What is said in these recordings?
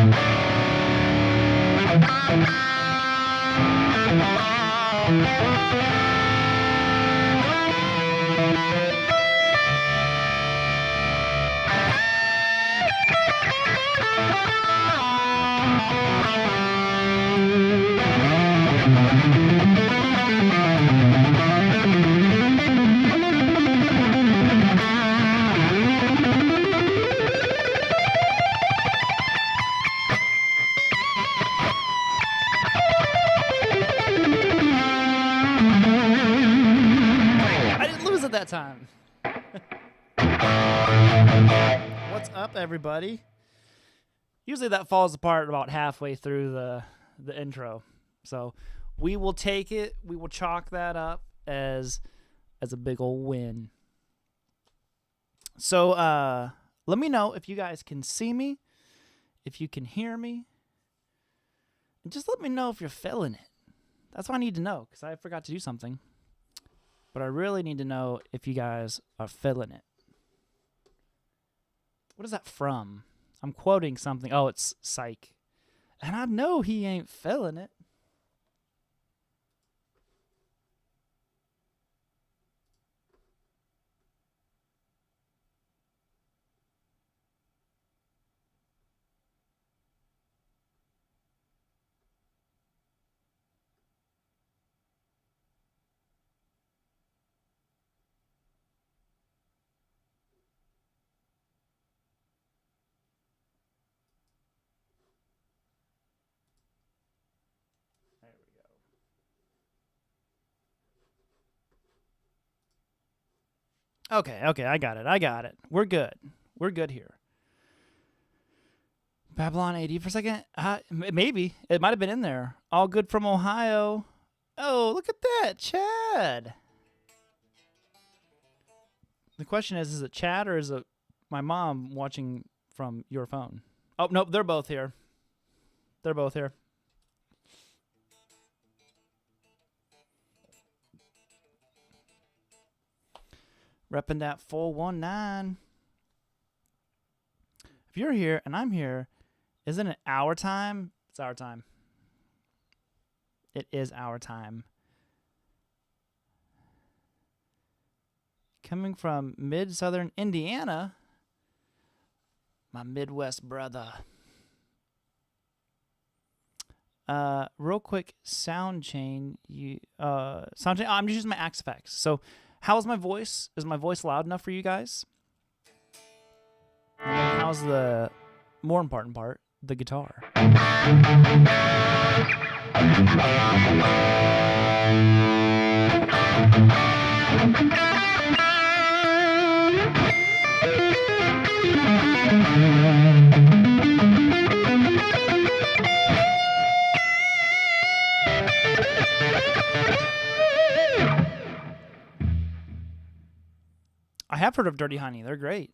I didn't lose it that time. What's up, everybody? Usually that falls apart about halfway through the intro. So we will take it, we will chalk that up as a big old win. So let me know if you guys can see me, if you can hear me, and just let me know if you're feeling it. That's what I need to know, because I forgot to do something. But I really need to know if you guys are feeling it. What is that from? I'm quoting something. Oh, it's Psych. And I know he ain't feeling it. There we go. Okay, I got it. We're good. We're good here. Babylon AD for a second? Maybe. It might have been in there. All good from Ohio. Oh, look at that. Chad. The question is it Chad or is it my mom watching from your phone? Oh, nope, they're both here. They're both here. Repping that 419. If you're here and I'm here, isn't it our time? It's our time. It is our time. Coming from mid-southern Indiana, my Midwest brother. Real quick sound chain. Sound chain. I'm just using my Axe Effects. So, how's my voice? Is my voice loud enough for you guys? And then how's the more important part? The guitar. I have heard of Dirty Honey. They're great.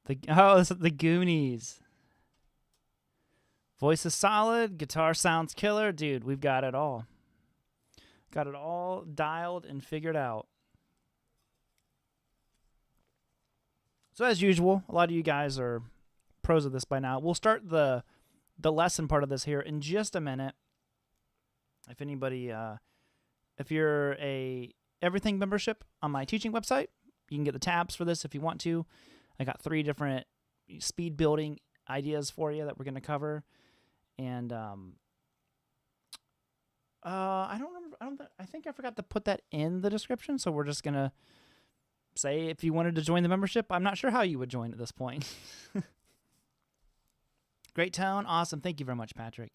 This is the Goonies. Voice is solid. Guitar sounds killer. Dude, we've got it all. Got it all dialed and figured out. So as usual, a lot of you guys are pros of this by now. We'll start the lesson part of this here in just a minute. If anybody, if you're a Everything membership on my teaching website, you can get the tabs for this if you want to. I got 3 different speed building ideas for you that we're going to cover. And I don't remember. I think I forgot to put that in the description. So we're just going to say if you wanted to join the membership. I'm not sure how you would join at this point. Great tone. Awesome. Thank you very much, Patrick.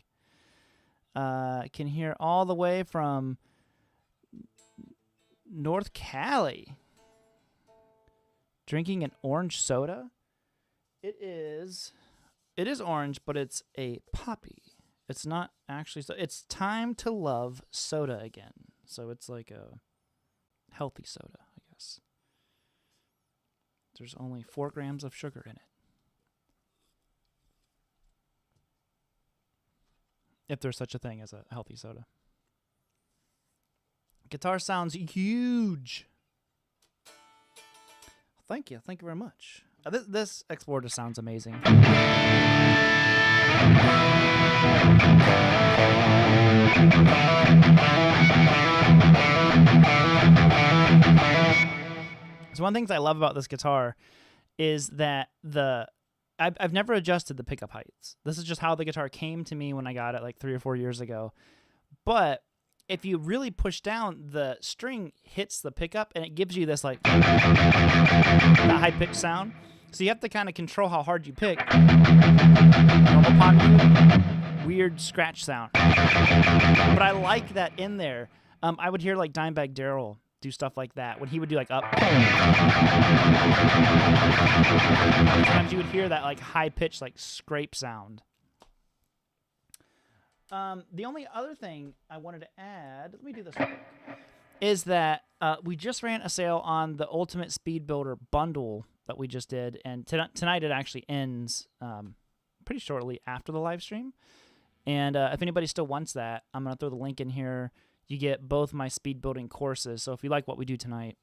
Can hear all the way from North Cali. Drinking an orange soda. It is orange, but it's a poppy. It's not actually so. It's time to love soda again. So it's like a healthy soda, I guess. There's only 4 grams of sugar in it. If there's such a thing as a healthy soda. Guitar sounds huge. Thank you very much. This Explorer just sounds amazing. So one of the things I love about this guitar is that I've never adjusted the pickup heights. This is just how the guitar came to me when I got it like 3 or 4 years ago. But if you really push down, the string hits the pickup and it gives you this like that high pitched sound. So you have to kind of control how hard you pick. Normal pocket, weird scratch sound. But I like that in there. I would hear like Dimebag Darrell do stuff like that when he would do like up. Sometimes you would hear that like high pitched like scrape sound. The only other thing I wanted to add, let me do this real quick, is that we just ran a sale on the Ultimate Speed Builder bundle that we just did, and tonight it actually ends pretty shortly after the live stream. And if anybody still wants that, I'm going to throw the link in here. You get both my speed building courses. So if you like what we do tonight,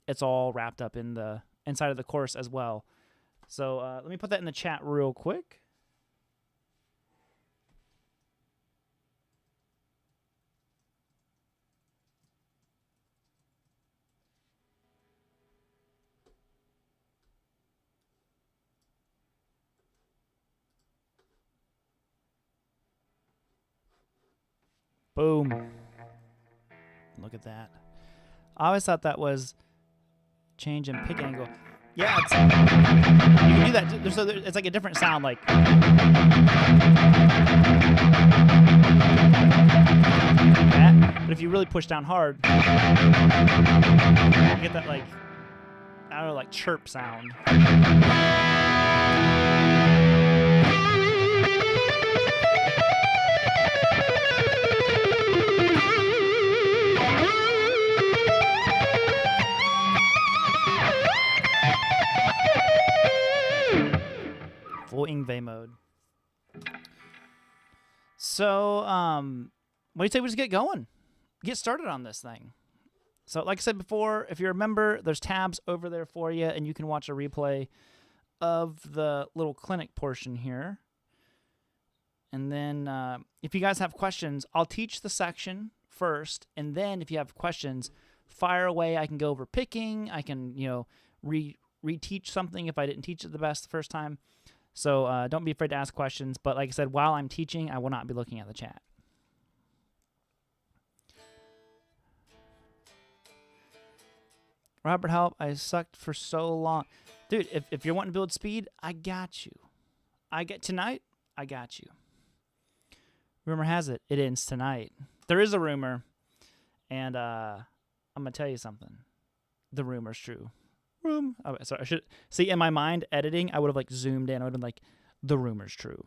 it's all wrapped up in the inside of the course as well. So let me put that in the chat real quick. Boom. Look at that. I always thought that was change in pick angle. Yeah, you can do that. It's like a different sound, like. That. But if you really push down hard, you get that like, I don't know, like chirp sound. Full Yngwie mode. So, what do you say we just get going? Get started on this thing. So, like I said before, if you're a member, there's tabs over there for you, and you can watch a replay of the little clinic portion here. And then, if you guys have questions, I'll teach the section first, and then if you have questions, fire away. I can go over picking. I can, reteach something if I didn't teach it the best the first time. So don't be afraid to ask questions. But like I said, while I'm teaching, I will not be looking at the chat. Robert, help. I sucked for so long. Dude, if you're wanting to build speed, I got you. Tonight, I got you. Rumor has it, it ends tonight. There is a rumor. And I'm going to tell you something. The rumor's true. Oh, sorry, I should see in my mind editing. I would have like zoomed in. I would have been like, the rumor's true.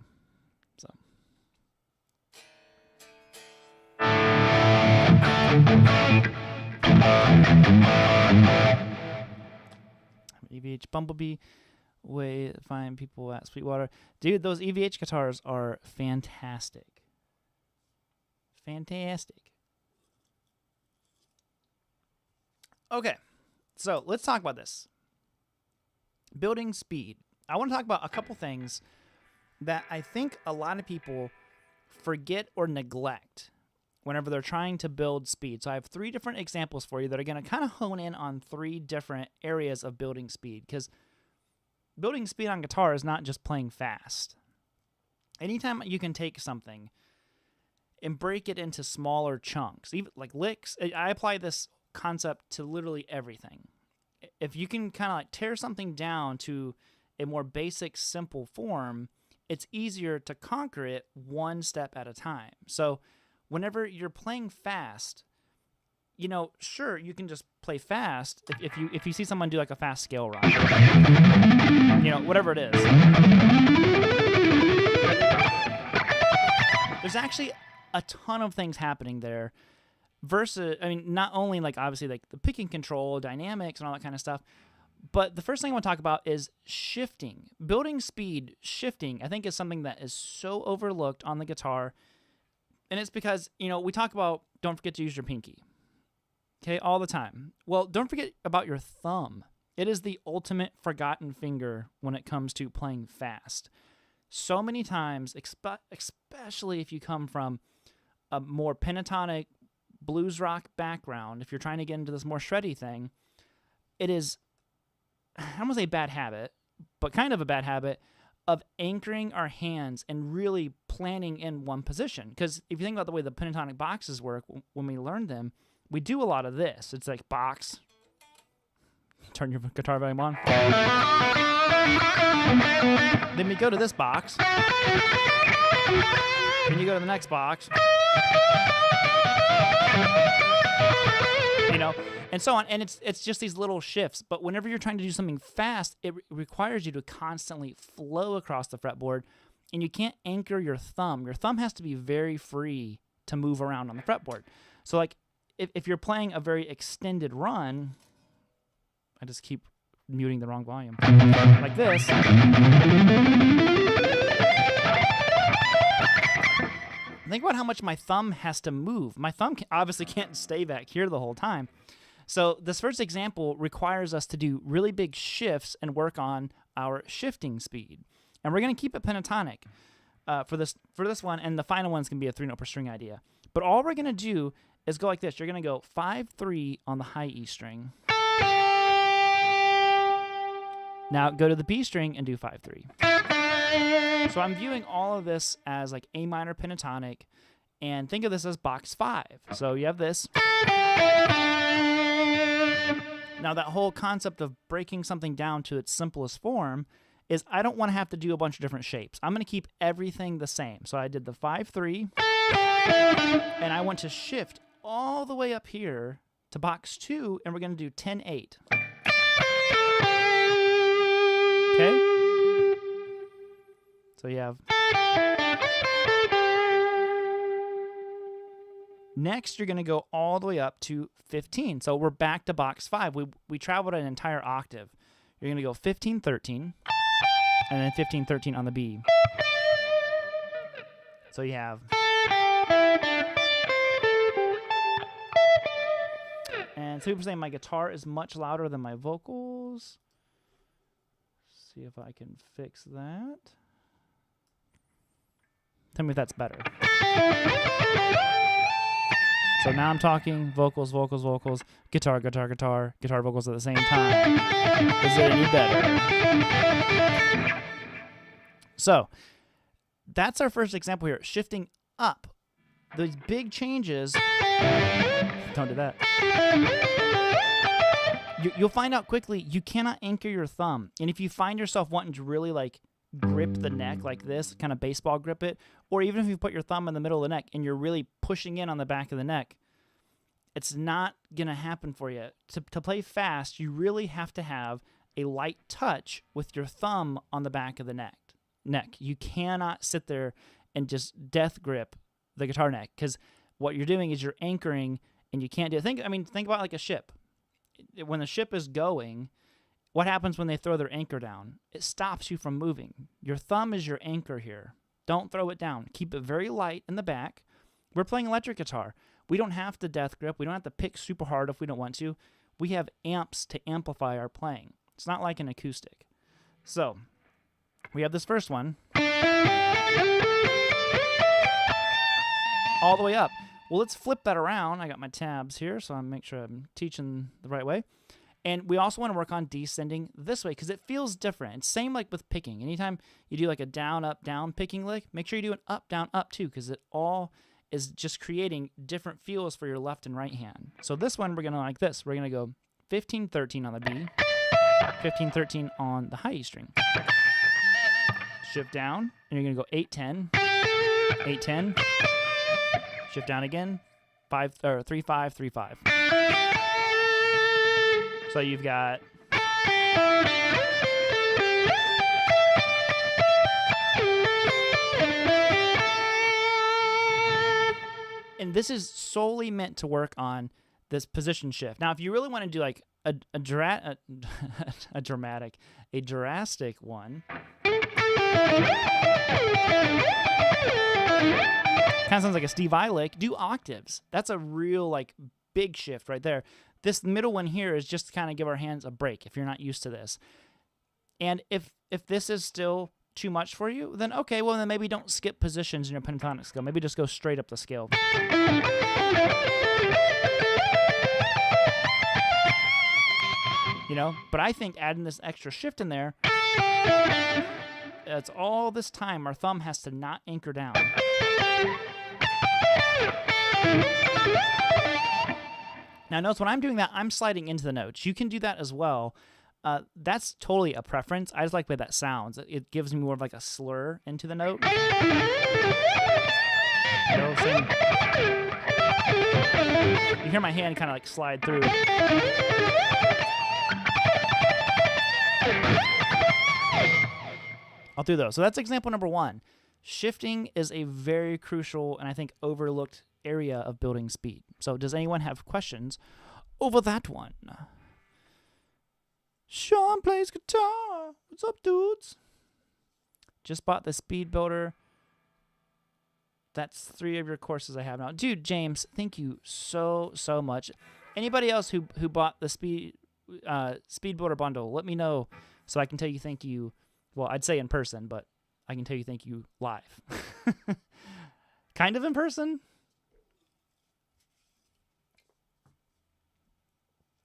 So EVH Bumblebee, way to find people at Sweetwater. Dude, those EVH guitars are fantastic. Fantastic. Okay. So let's talk about this. Building speed. I want to talk about a couple things that I think a lot of people forget or neglect whenever they're trying to build speed. So I have 3 different examples for you that are going to kind of hone in on 3 different areas of building speed, because building speed on guitar is not just playing fast. Anytime you can take something and break it into smaller chunks, even like licks, I apply this concept to literally everything. If you can kind of like tear something down to a more basic, simple form, it's easier to conquer it one step at a time. So whenever you're playing fast, sure, you can just play fast if you see someone do like a fast scale run, whatever it is. There's actually a ton of things happening there. Versus, not only like obviously like the picking control, dynamics, and all that kind of stuff, but the first thing I want to talk about is shifting. Building speed, shifting, I think is something that is so overlooked on the guitar, and it's because, we talk about don't forget to use your pinky. Okay, all the time. Well, don't forget about your thumb. It is the ultimate forgotten finger when it comes to playing fast. So many times, especially if you come from a more pentatonic blues rock background, if you're trying to get into this more shreddy thing, it is, I don't want to say bad habit, but kind of a bad habit of anchoring our hands and really planning in one position. Because if you think about the way the pentatonic boxes work, when we learn them, we do a lot of this. It's like box. Turn your guitar volume on. Then we go to this box. Then you go to the next box. You know, and so on. And it's just these little shifts. But whenever you're trying to do something fast, it requires you to constantly flow across the fretboard, and you can't anchor your thumb. Your thumb has to be very free to move around on the fretboard. So like if you're playing a very extended run, I just keep muting the wrong volume. Like this. Think about how much my thumb has to move. My thumb obviously can't stay back here the whole time. So this first example requires us to do really big shifts and work on our shifting speed. And we're going to keep it pentatonic for this one, and the final one's going to be a 3-note per string idea. But all we're going to do is go like this. You're going to go 5-3 on the high E string. Now go to the B string and do 5-3. So I'm viewing all of this as like A minor pentatonic, and think of this as box 5. So you have this. Now that whole concept of breaking something down to its simplest form is I don't want to have to do a bunch of different shapes. I'm going to keep everything the same. So I did the 5-3, and I want to shift all the way up here to box 2, and we're going to do 10-8. Okay? So you have... Next, you're going to go all the way up to 15. So we're back to box 5. We traveled an entire octave. You're going to go 15-13, and then 15-13 on the B. So you have... And so people saying my guitar is much louder than my vocals. See if I can fix that. Tell me if that's better. So now I'm talking vocals, vocals, vocals, guitar, guitar, guitar, guitar, vocals at the same time. Is it any better? So that's our first example here. Shifting up. Those big changes. Don't do that. You'll find out quickly you cannot anchor your thumb. And if you find yourself wanting to really like grip the neck like this, kind of baseball grip it, or even if you put your thumb in the middle of the neck and you're really pushing in on the back of the neck, it's not going to happen for you. To play fast, you really have to have a light touch with your thumb on the back of the neck. You cannot sit there and just death grip the guitar neck, because what you're doing is you're anchoring, and you can't do it. Think about like a ship. When the ship is going, what happens when they throw their anchor down? It stops you from moving. Your thumb is your anchor here. Don't throw it down. Keep it very light in the back. We're playing electric guitar. We don't have to death grip. We don't have to pick super hard if we don't want to. We have amps to amplify our playing. It's not like an acoustic. So, we have this first one. All the way up. Well, let's flip that around. I got my tabs here, so I'll make sure I'm teaching the right way. And we also want to work on descending this way because it feels different. It's same like with picking. Anytime you do like a down, up, down picking lick, make sure you do an up, down, up too, because it all is just creating different feels for your left and right hand. So this one, we're going to like this. We're going to go 15-13 on the B, 15-13 on the high E string. Shift down, and you're going to go 8-10, 8-10, shift down again, 3-5, 3-5. So you've got and this is solely meant to work on this position shift. Now, if you really want to do like a drastic one, kind of sounds like a Steve Vai lick. Do octaves. That's a real like big shift right there. This middle one here is just to kind of give our hands a break if you're not used to this. And if this is still too much for you, then okay, well then maybe don't skip positions in your pentatonic scale. Maybe just go straight up the scale. You know, but I think adding this extra shift in there, it's all this time our thumb has to not anchor down. Now notice when I'm doing that, I'm sliding into the notes. You can do that as well. That's totally a preference. I just like the way that sounds. It gives me more of like a slur into the note. You know, you hear my hand kind of like slide through. I'll do those. So that's example number 1. Shifting is a very crucial and I think overlooked area of building speed. So does anyone have questions over that one? Sean plays guitar. What's up, dudes? Just bought the Speed Builder. That's 3 of your courses I have now. Dude, James, thank you so much. Anybody else who bought the Speed Builder bundle, let me know so I can tell you thank you. Well, I'd say in person, but I can tell you thank you live. Kind of in person.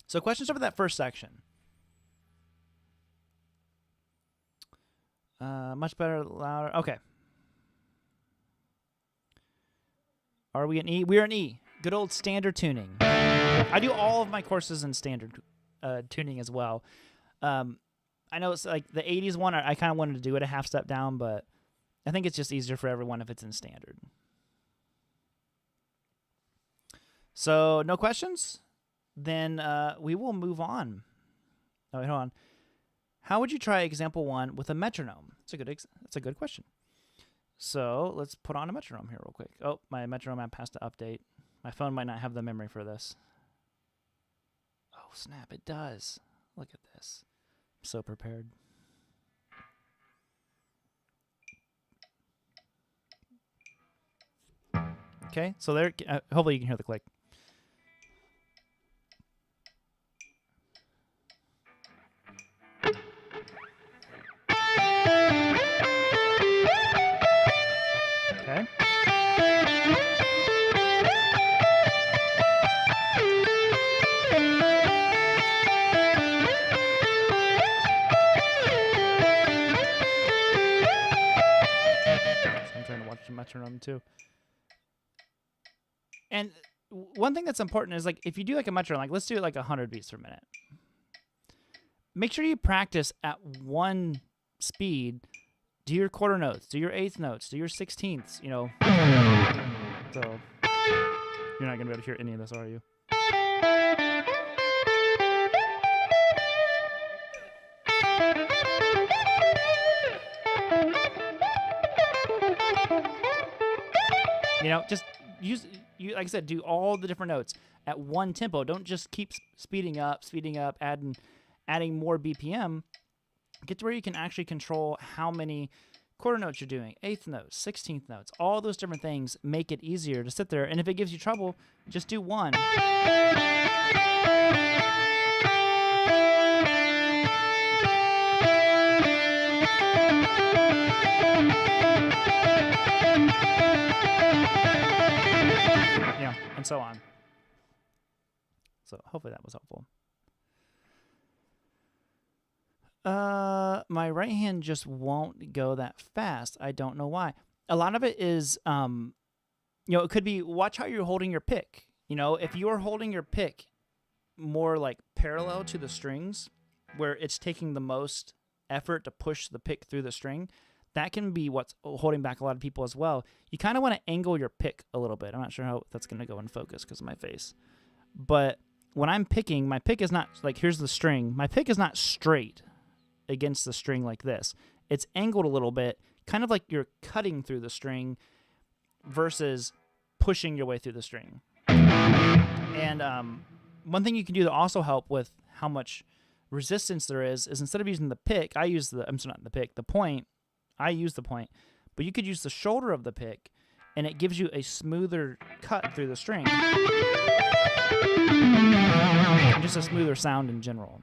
So questions over that first section. Much better, louder. Okay. Are we in E? We are in E. Good old standard tuning. I do all of my courses in standard tuning as well. I know it's like the 80s one, I kind of wanted to do it a half step down, but I think it's just easier for everyone if it's in standard. So no questions? Then we will move on. Oh, wait, hold on. How would you try example 1 with a metronome? That's a good question. So let's put on a metronome here real quick. Oh, my metronome app has to update. My phone might not have the memory for this. Oh, snap, it does. Look at this. I'm so prepared. Okay, so there. Hopefully you can hear the click. Okay. So I'm trying to watch the metronome too. And one thing that's important is like if you do like a metronome, like let's do it like 100 beats per minute. Make sure you practice at one speed. Do your quarter notes, do your eighth notes, do your 16ths, you know. So you're not gonna be able to hear any of this, are you? You know, just like I said, do all the different notes at one tempo. Don't just keep speeding up, adding more BPM. Get to where you can actually control how many quarter notes you're doing, eighth notes, 16th notes, all those different things make it easier to sit there. And if it gives you trouble, just do one. Yeah, and so on. So hopefully that was helpful. My right hand just won't go that fast. I don't know why. A lot of it is, you know, it could be watch how you're holding your pick. You know, if you're holding your pick more like parallel to the strings, where it's taking the most effort to push the pick through the string, that can be what's holding back a lot of people as well. You kind of want to angle your pick a little bit. I'm not sure how that's going to go in focus because of my face. But when I'm picking, my pick is not like, here's the string. My pick is not straight against the string like this. It's angled a little bit, kind of like you're cutting through the string versus pushing your way through the string. And one thing you can do to also help with how much resistance there is instead of using the pick, I use the, I'm sorry, not the pick, the point. I use the point, but you could use the shoulder of the pick and it gives you a smoother cut through the string. And just a smoother sound in general.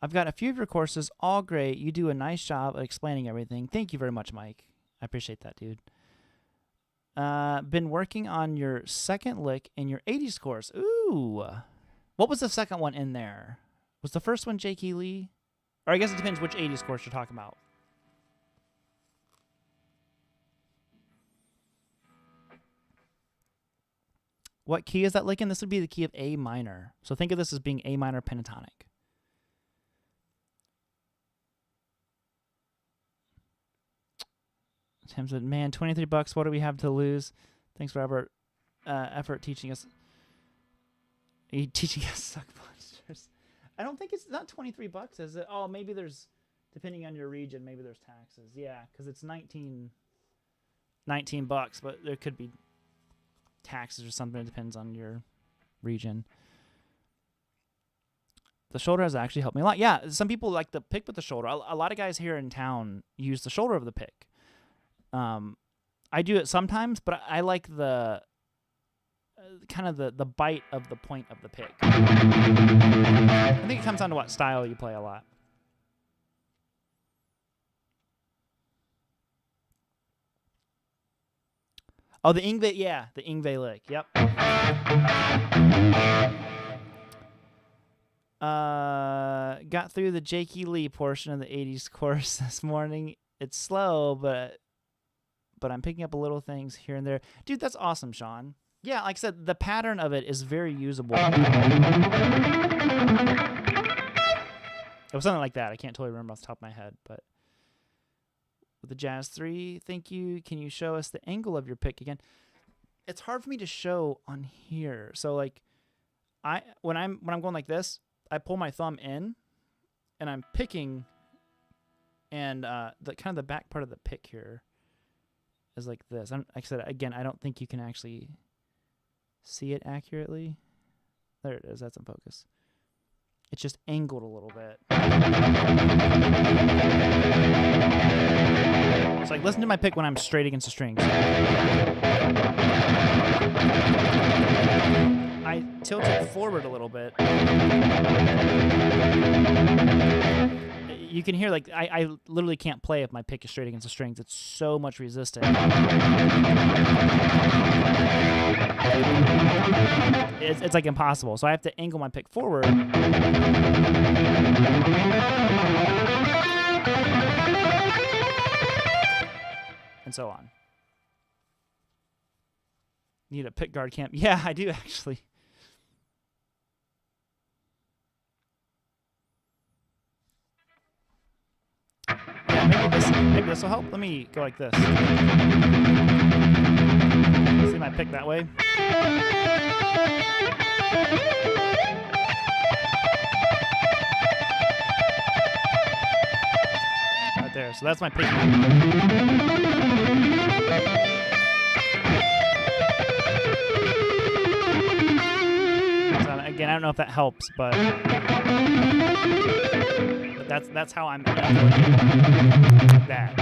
I've got a few of your courses, all great. You do a nice job of explaining everything. Thank you very much, Mike. I appreciate that, dude. Been working on your second lick in your 80s course. Ooh. What was the second one in there? Was the first one Jakey Lee? Or I guess it depends which 80s course you're talking about. What key is that lick in? This would be the key of A minor. So think of this as being A minor pentatonic. Tim said, man, $23, what do we have to lose? Thanks for effort teaching us. Teaching us suck monsters. I don't think it's not $23, is it? Oh, maybe there's, depending on your region, maybe there's taxes. Yeah, because it's $19, but there could be taxes or something. It depends on your region. The shoulder has actually helped me a lot. Yeah, some people like the pick with the shoulder. A lot of guys here in town use the shoulder of the pick. I do it sometimes, but I like the kind of the bite of the point of the pick. I think it comes down to what style you play a lot. Oh, the Yngwie, yeah, the Yngwie lick. Yep. Got through the Jakey Lee portion of the 80s course this morning. It's slow, but I'm picking up a little things here and there. Dude, that's awesome, Sean. Yeah, like I said, the pattern of it is very usable. It was something like that. I can't totally remember off the top of my head, but with the Jazz 3, thank you. Can you show us the angle of your pick again? It's hard for me to show on here. So like when I'm going like this, I pull my thumb in and I'm picking, and the kind of the back part of the pick here is like this. Like I said, again, I don't think you can actually see it accurately. There it is. That's in focus. It's just angled a little bit. So like, listen to my pick when I'm straight against the strings. I tilt it forward a little bit. You can hear, like, I literally can't play if my pick is straight against the strings. It's so much resistance. It's like impossible. So I have to angle my pick forward. And so on. Need a pick guard cam. Yeah, I do actually. Yeah, maybe this will help. Let me go like this. See my pick that way? Right there. So that's my pick. So again, I don't know if that helps, but that's how I'm like that.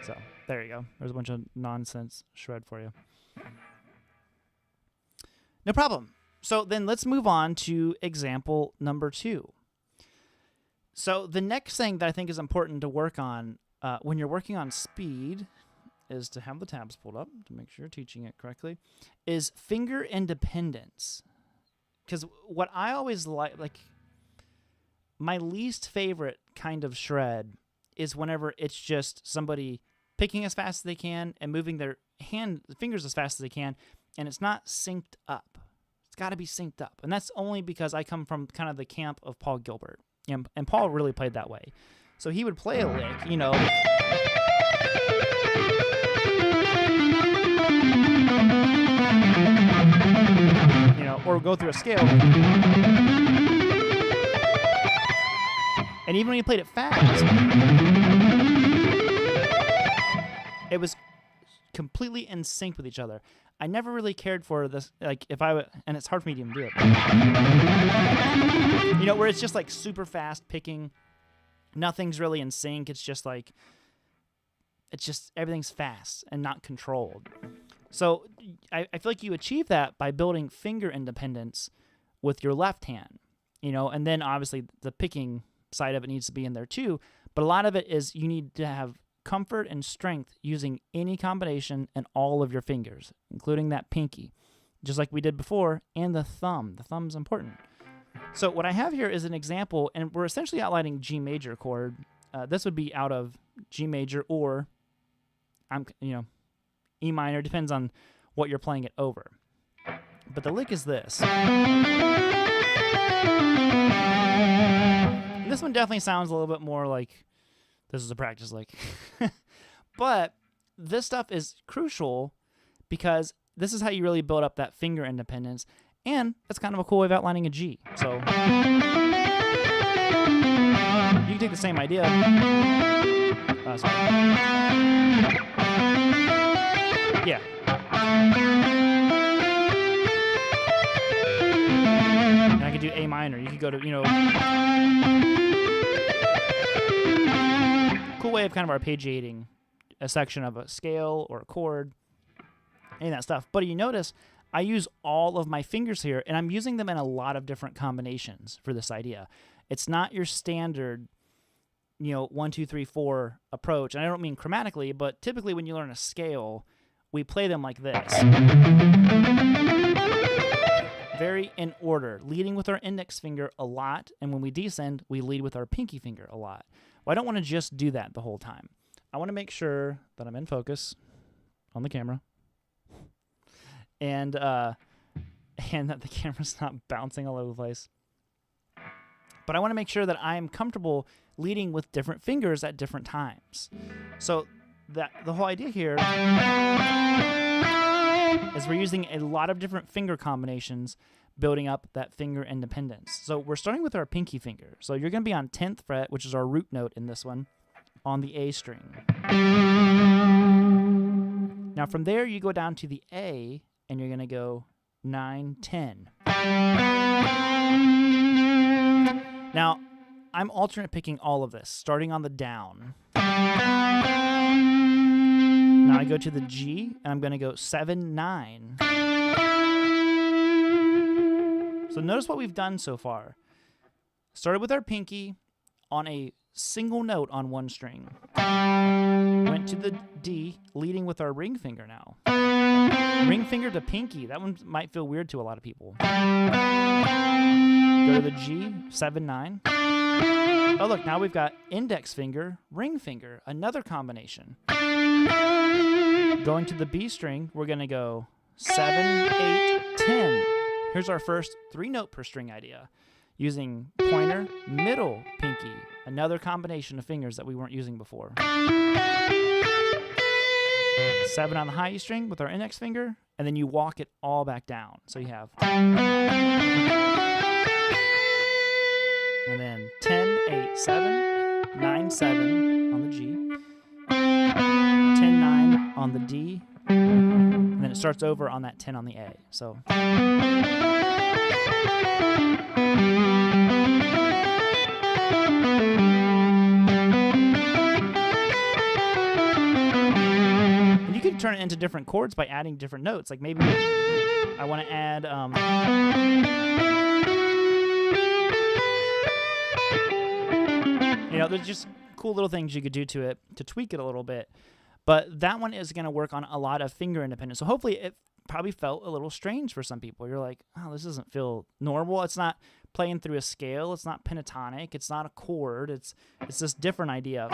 So there you go. There's a bunch of nonsense shred for you. No problem. So then let's move on to example number 2. So the next thing that I think is important to work on when you're working on speed is to have the tabs pulled up to make sure you're teaching it correctly, is finger independence. Because what I always like, my least favorite kind of shred is whenever it's just somebody picking as fast as they can and moving their fingers as fast as they can, and it's not synced up. It's got to be synced up. And that's only because I come from kind of the camp of Paul Gilbert. And Paul really played that way. So he would play a lick, you know. You know, or go through a scale. And even when he played it fast, it was completely in sync with each other. I never really cared for this, like if I would, and it's hard for me to even do it. You know, where it's just like super fast picking, nothing's really in sync. It's just like, everything's fast and not controlled. So I feel like you achieve that by building finger independence with your left hand, you know, and then obviously the picking side of it needs to be in there too. But a lot of it is you need to have comfort and strength using any combination and all of your fingers, including that pinky, just like we did before, and the thumb. The thumb's important. So what I have here is an example, and we're essentially outlining G major chord. This would be out of G major or E minor, depends on what you're playing it over. But the lick is this. This one definitely sounds a little bit more like this is a practice lick. But this stuff is crucial because this is how you really build up that finger independence, and that's kind of a cool way of outlining a G. So you can take the same idea. Yeah. And I could do A minor. You could go to, cool way of kind of arpeggiating a section of a scale or a chord, any of that stuff. But you notice I use all of my fingers here, and I'm using them in a lot of different combinations for this idea. It's not your standard 1, 2, 3, 4 approach. And I don't mean chromatically, but typically when you learn a scale, we play them like this. Very in order, leading with our index finger a lot, and when we descend, we lead with our pinky finger a lot. Well, I don't want to just do that the whole time. I want to make sure that I'm in focus on the camera, and that the camera's not bouncing all over the place. But I want to make sure that I'm comfortable leading with different fingers at different times. So the whole idea here is we're using a lot of different finger combinations building up that finger independence. So we're starting with our pinky finger. So you're going to be on 10th fret, which is our root note in this one, on the A string. Now from there you go down to the A, and you're going to go 9, 10. Now, I'm alternate picking all of this, starting on the down. Now I go to the G, and I'm going to go 7, 9. So notice what we've done so far. Started with our pinky on a single note on one string. Went to the D, leading with our ring finger now. Ring finger to pinky. That one might feel weird to a lot of people. Go to the G, 7, 9. Oh, look, now we've got index finger, ring finger, another combination. Going to the B string, we're going to go 7, 8, 10. Here's our first 3-note per string idea. Using pointer, middle, pinky, another combination of fingers that we weren't using before. 7 on the high E string with our index finger, and then you walk it all back down. So you have... And then 10, 8, 7, 9, 7 on the G, 10, 9 on the D, and then it starts over on that 10 on the A. So. And you can turn it into different chords by adding different notes. Like maybe I want to add... there's just cool little things you could do to it to tweak it a little bit. But that one is going to work on a lot of finger independence. So hopefully it probably felt a little strange for some people. You're like, oh, this doesn't feel normal. It's not playing through a scale. It's not pentatonic. It's not a chord. It's this different idea.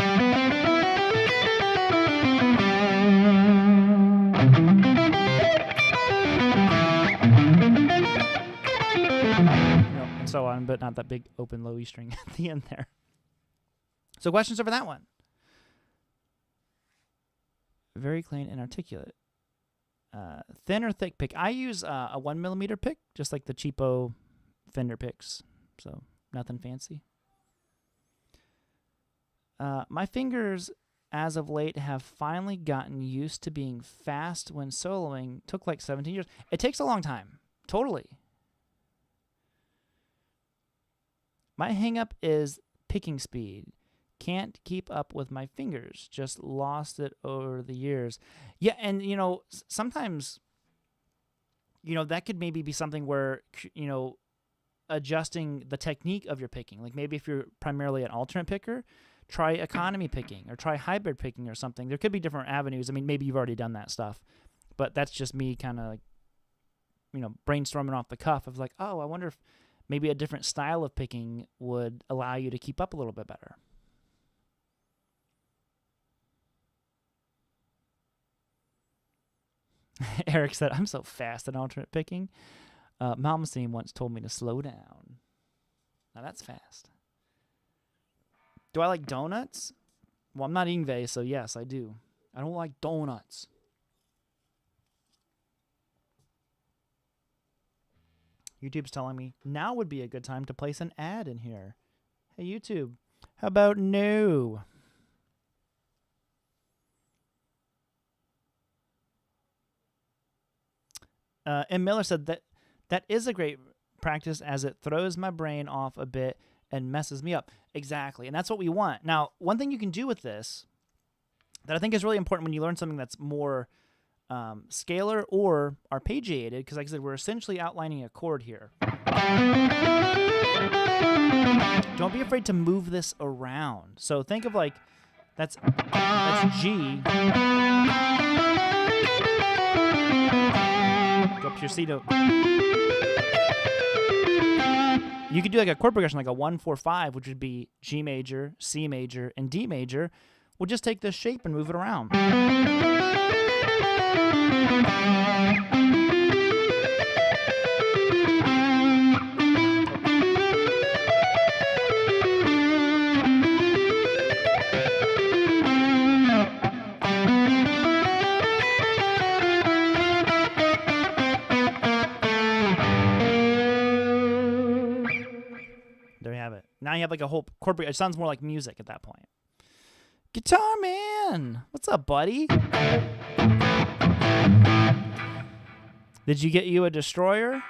And so on, but not that big open low E string at the end there. So questions over that one? Very clean and articulate. Thin or thick pick? I use a 1mm pick, just like the cheapo Fender picks. So nothing fancy. My fingers as of late have finally gotten used to being fast when soloing. Took like 17 years. It takes a long time. Totally. My hang-up is picking speed. Can't keep up with my fingers. Just lost it over the years. Yeah, and, sometimes, that could maybe be something where, adjusting the technique of your picking. Like maybe if you're primarily an alternate picker, try economy picking or try hybrid picking or something. There could be different avenues. I mean, maybe you've already done that stuff, but that's just me kind of like, brainstorming off the cuff of like, oh, I wonder if maybe a different style of picking would allow you to keep up a little bit better. Eric said, I'm so fast at alternate picking. Malmsteen once told me to slow down. Now that's fast. Do I like donuts? Well, I'm not Ingve, so yes, I do. I don't like donuts. YouTube's telling me now would be a good time to place an ad in here. Hey, YouTube, how about no? And Miller said that is a great practice as it throws my brain off a bit and messes me up. Exactly, and that's what we want. Now, one thing you can do with this that I think is really important when you learn something that's more scalar or arpeggiated, because like I said, we're essentially outlining a chord here. Don't be afraid to move this around. So think of like, that's G. Go up to your C note. You could do like a chord progression, like a 1-4-5, which would be G major, C major, and D major. We'll just take this shape and move it around. There you have it. Now you have like a whole chord. It sounds more like music at that point. Guitar Man, what's up, buddy? Did you get you a destroyer?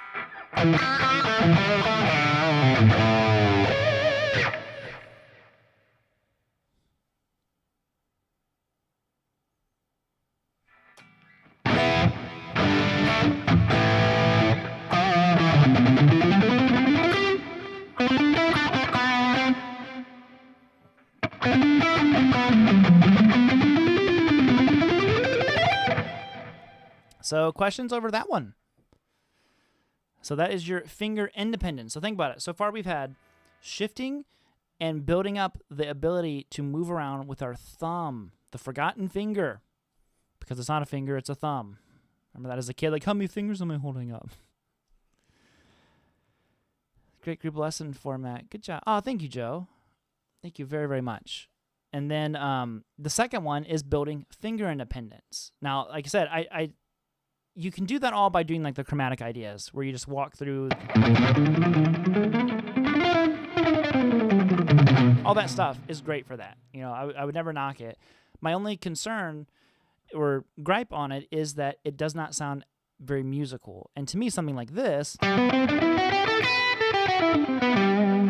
So questions over that one. So that is your finger independence. So think about it. So far we've had shifting and building up the ability to move around with our thumb, the forgotten finger, because it's not a finger, it's a thumb. Remember that as a kid, like how many fingers am I holding up? Great group lesson format. Good job. Oh, thank you, Joe. Thank you very, very much. And then the second one is building finger independence. Now, like I said, you can do that all by doing like the chromatic ideas, where you just walk through all that stuff is great for that. I would never knock it. My only concern or gripe on it is that it does not sound very musical. And to me, something like this, I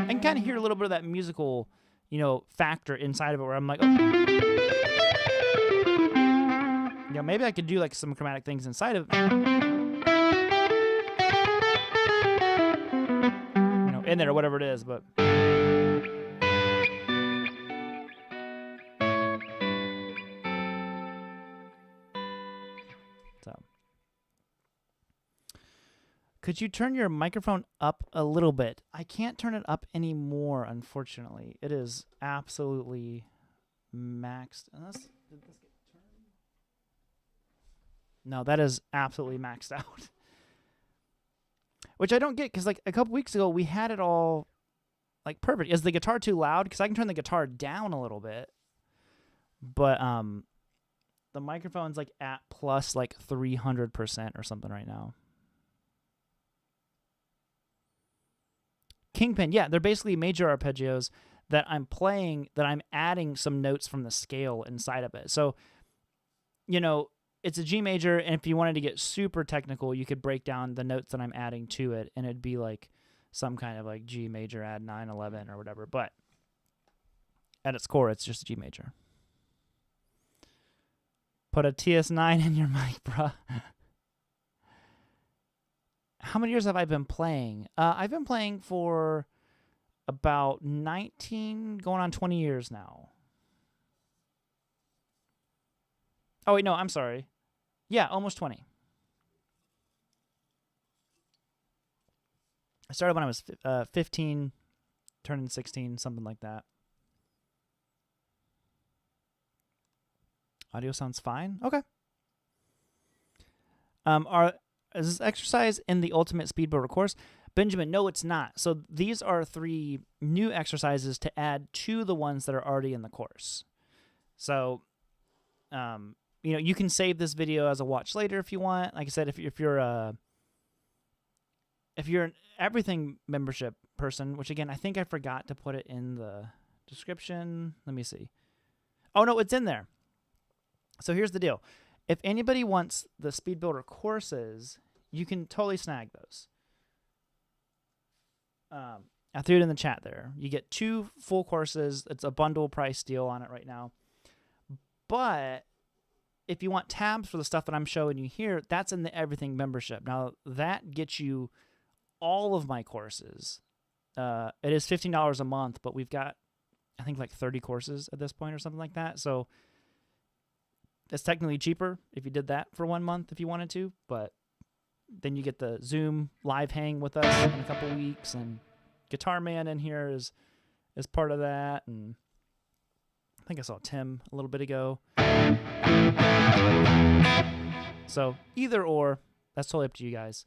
can kind of hear a little bit of that musical, factor inside of it, where I'm like, oh. Maybe I could do like some chromatic things inside of, in there or whatever it is, but. So. Could you turn your microphone up a little bit? I can't turn it up anymore, unfortunately. It is absolutely maxed. Did this get turned? No, that is absolutely maxed out. Which I don't get, because like a couple weeks ago, we had it all like perfect. Is the guitar too loud? Because I can turn the guitar down a little bit. But the microphone's like at plus like 300% or something right now. Kingpin, yeah, they're basically major arpeggios that I'm playing, that I'm adding some notes from the scale inside of it. So, it's a G major, and if you wanted to get super technical, you could break down the notes that I'm adding to it, and it'd be like some kind of like G major add 9, 11 or whatever. But at its core, it's just a G major. Put a TS9 in your mic, bruh. How many years have I been playing? I've been playing for about 19, going on 20 years now. Oh, wait, no, I'm sorry. Yeah, almost 20. I started when I was 15, turning 16, something like that. Audio sounds fine. Okay. Is this exercise in the Ultimate Speedboater course? Benjamin, no, it's not. So these are 3 new exercises to add to the ones that are already in the course. So, you can save this video as a watch later if you want. Like I said, if you're an everything membership person, which again, I think I forgot to put it in the description. Let me see. Oh, no, it's in there. So here's the deal. If anybody wants the Speedboater courses, you can totally snag those. I threw it in the chat there. You get 2 full courses. It's a bundle price deal on it right now. But if you want tabs for the stuff that I'm showing you here, that's in the Everything membership. Now, that gets you all of my courses. It is $15 a month, but we've got, I think, like 30 courses at this point or something like that. So it's technically cheaper if you did that for 1 month if you wanted to, but then you get the Zoom live hang with us in a couple weeks, and Guitar Man in here is part of that, and I think I saw Tim a little bit ago. So either or, that's totally up to you guys.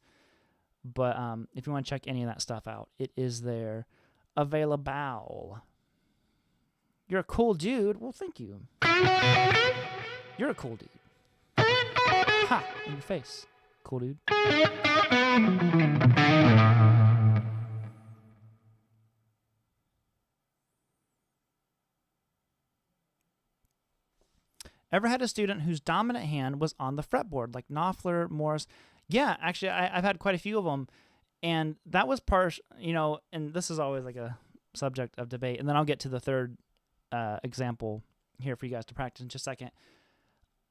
But if you want to check any of that stuff out, it is there, available. You're a cool dude. Well, thank you. You're a cool dude. Ha! In your face. Cool dude. Ever had a student whose dominant hand was on the fretboard, like Knopfler, Morris? Yeah, actually, I've had quite a few of them. And that was and this is always like a subject of debate. And then I'll get to the third example here for you guys to practice in just a second.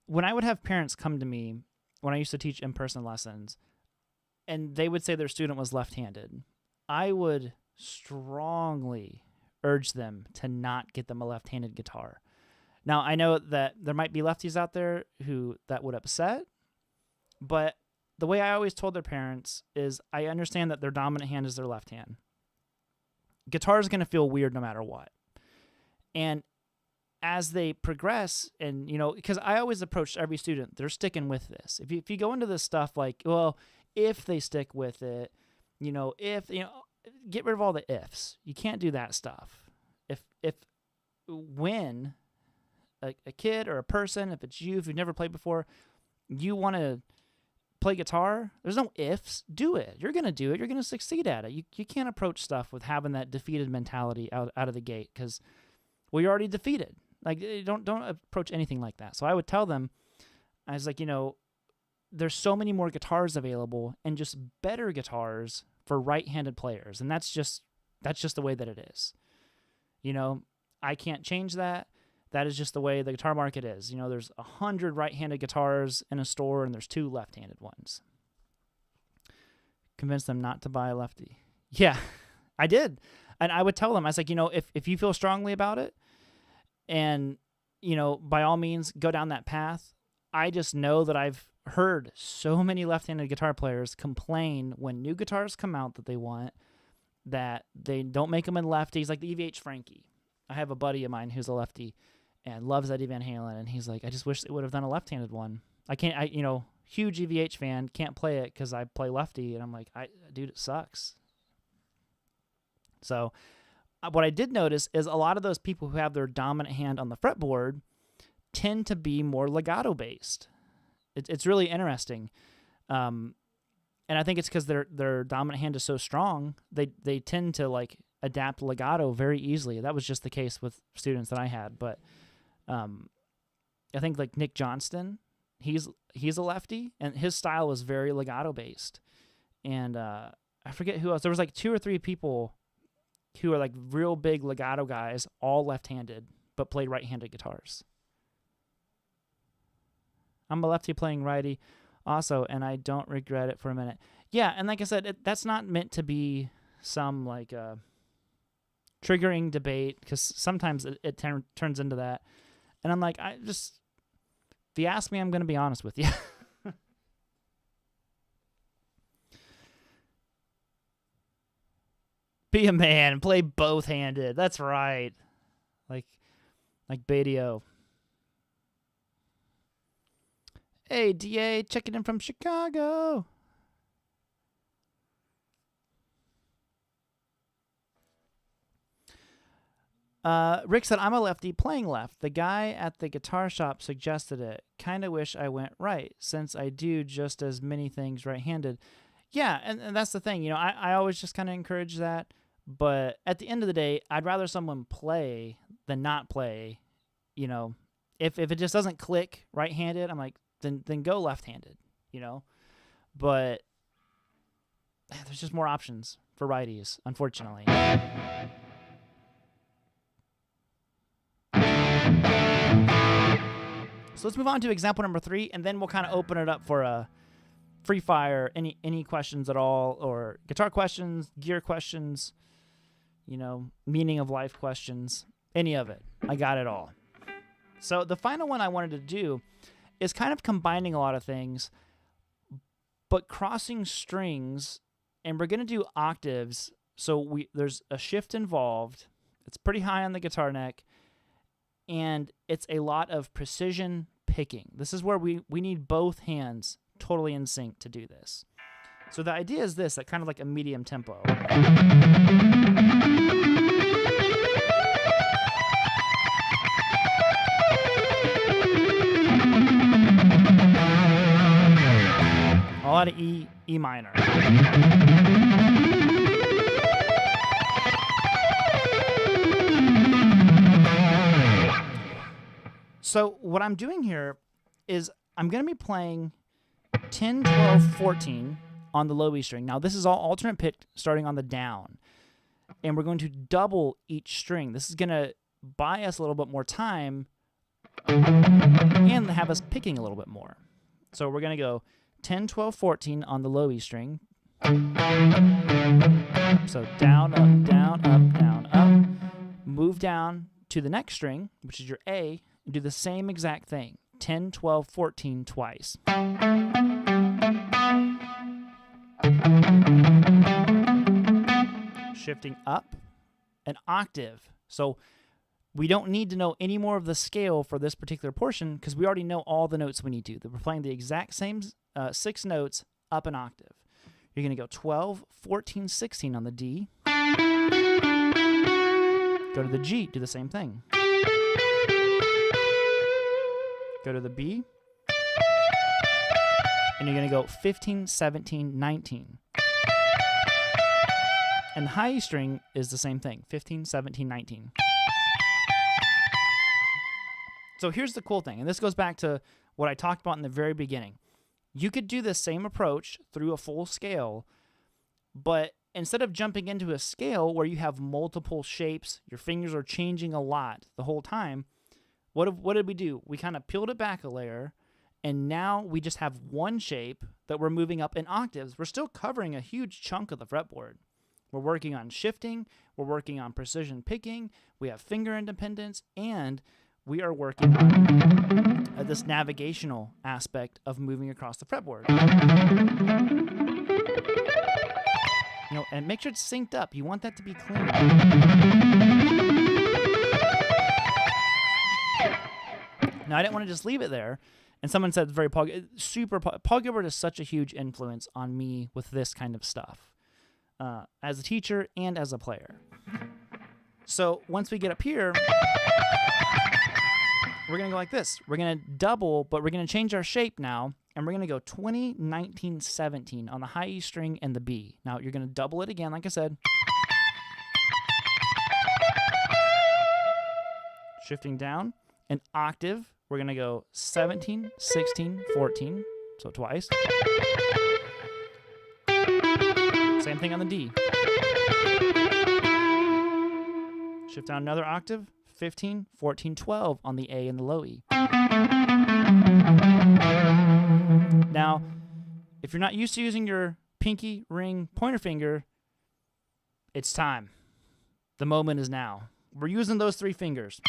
When I would have parents come to me when I used to teach in-person lessons, and they would say their student was left-handed, I would strongly urge them to not get them a left-handed guitar. Now, I know that there might be lefties out there who that would upset, but the way I always told their parents is I understand that their dominant hand is their left hand. Guitar is going to feel weird no matter what. And as they progress, and, because I always approach every student, they're sticking with this. If you go into this stuff like, well, if they stick with it, get rid of all the ifs. You can't do that stuff. When a kid or a person, if it's you, if you've never played before, you want to play guitar, there's no ifs. Do it. You're going to do it. You're going to succeed at it. You can't approach stuff with having that defeated mentality out of the gate, because, well, you're already defeated. Like, don't approach anything like that. So I would tell them, I was like, there's so many more guitars available, and just better guitars for right-handed players. And that's just the way that it is. I can't change that. That is just the way the guitar market is. There's 100 right-handed guitars in a store, and there's 2 left-handed ones. Convince them not to buy a lefty. Yeah, I did. And I would tell them, I was like, if you feel strongly about it, and, by all means, go down that path. I just know that I've heard so many left-handed guitar players complain when new guitars come out that they want, that they don't make them in lefties, like the EVH Frankie. I have a buddy of mine who's a lefty and loves Eddie Van Halen, and he's like, I just wish they would have done a left-handed one. Huge EVH fan, can't play it because I play lefty, and I'm like, dude, it sucks. So what I did notice is a lot of those people who have their dominant hand on the fretboard tend to be more legato-based. It's really interesting. And I think it's because their dominant hand is so strong, they tend to, like, adapt legato very easily. That was just the case with students that I had. But I think like Nick Johnston, he's a lefty, and his style was very legato based. And I forget who else. There was like 2 or 3 people who are like real big legato guys, all left-handed, but played right-handed guitars. I'm a lefty playing righty also, and I don't regret it for a minute. Yeah, and like I said, that's not meant to be some like triggering debate, because sometimes it turns into that. And I'm like, if you ask me, I'm going to be honest with you. Be a man, play both-handed. That's right. Like Badio. Hey, DA, checking in from Chicago. Rick said, I'm a lefty playing left. The guy at the guitar shop suggested it. Kind of wish I went right, since I do just as many things right-handed. Yeah, and that's the thing. I always just kind of encourage that. But at the end of the day, I'd rather someone play than not play. If it just doesn't click right-handed, I'm like, then go left-handed, But there's just more options for righties, unfortunately. So let's move on to example number 3, and then we'll kind of open it up for a free fire. Any questions at all, or guitar questions, gear questions, meaning of life questions, any of it. I got it all. So the final one I wanted to do is kind of combining a lot of things, but crossing strings, and we're going to do octaves. So there's a shift involved. It's pretty high on the guitar neck, and it's a lot of precision picking. This is where we need both hands totally in sync to do this. So the idea is this, kind of like a medium tempo. A lot of E minor. So what I'm doing here is I'm going to be playing 10, 12, 14 on the low E string. Now this is all alternate picked starting on the down. And we're going to double each string. This is going to buy us a little bit more time and have us picking a little bit more. So we're going to go 10, 12, 14 on the low E string. So down, up, down, up, down, up. Move down to the next string, which is your A, and do the same exact thing. 10, 12, 14 twice. Shifting up an octave. So we don't need to know any more of the scale for this particular portion because we already know all the notes we need to. We're playing the exact same 6 notes up an octave. You're going to go 12, 14, 16 on the D. Go to the G, do the same thing. Go to the B. And you're going to go 15, 17, 19. And the high E string is the same thing, 15, 17, 19. So here's the cool thing, and this goes back to what I talked about in the very beginning. You could do the same approach through a full scale, but instead of jumping into a scale where you have multiple shapes, your fingers are changing a lot the whole time, what did we do? We kind of peeled it back a layer, and now we just have one shape that we're moving up in octaves. We're still covering a huge chunk of the fretboard. We're working on shifting, we're working on precision picking, we have finger independence, and we are working at this navigational aspect of moving across the fretboard. And make sure it's synced up. You want that to be clean. Now, I didn't want to just leave it there. And someone said, Paul Gilbert is such a huge influence on me with this kind of stuff, as a teacher and as a player. So once we get up here, we're going to go like this. We're going to double, but we're going to change our shape now, and we're going to go 20, 19, 17 on the high E string and the B. Now, you're going to double it again, like I said. Shifting down, an octave, we're going to go 17, 16, 14, so twice. Same thing on the D. Shift down another octave, 15, 14, 12 on the A and the low E. Now, if you're not used to using your pinky, ring, pointer finger, it's time. The moment is now. We're using those 3 fingers.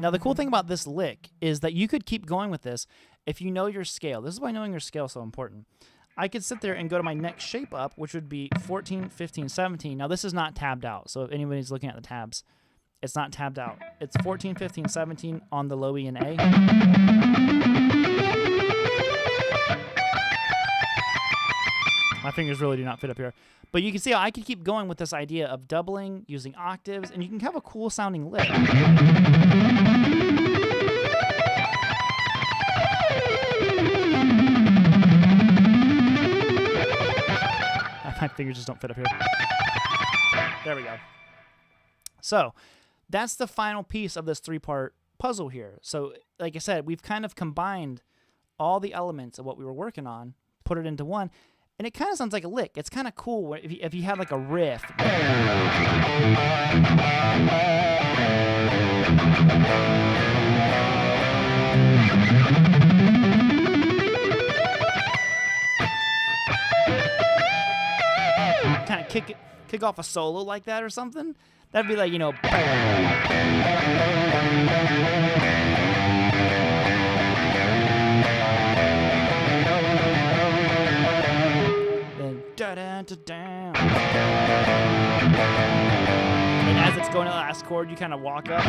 Now, the cool thing about this lick is that you could keep going with this if you know your scale. This is why knowing your scale is so important. I could sit there and go to my next shape up, which would be 14, 15, 17. Now, this is not tabbed out, so if anybody's looking at the tabs, it's not tabbed out. It's 14, 15, 17 on the low E and A. My fingers really do not fit up here. But you can see how I could keep going with this idea of doubling, using octaves, and you can have a cool sounding lick. My fingers just don't fit up here. There we go. So that's the final piece of this 3-part puzzle here. So like I said, we've kind of combined all the elements of what we were working on, put it into one, and it kind of sounds like a lick. It's kind of cool if you had like a riff. Kind of kick off a solo like that or something. That'd be like, you know. Then da-da-da-da. And as it's going to the last chord, you kind of walk up.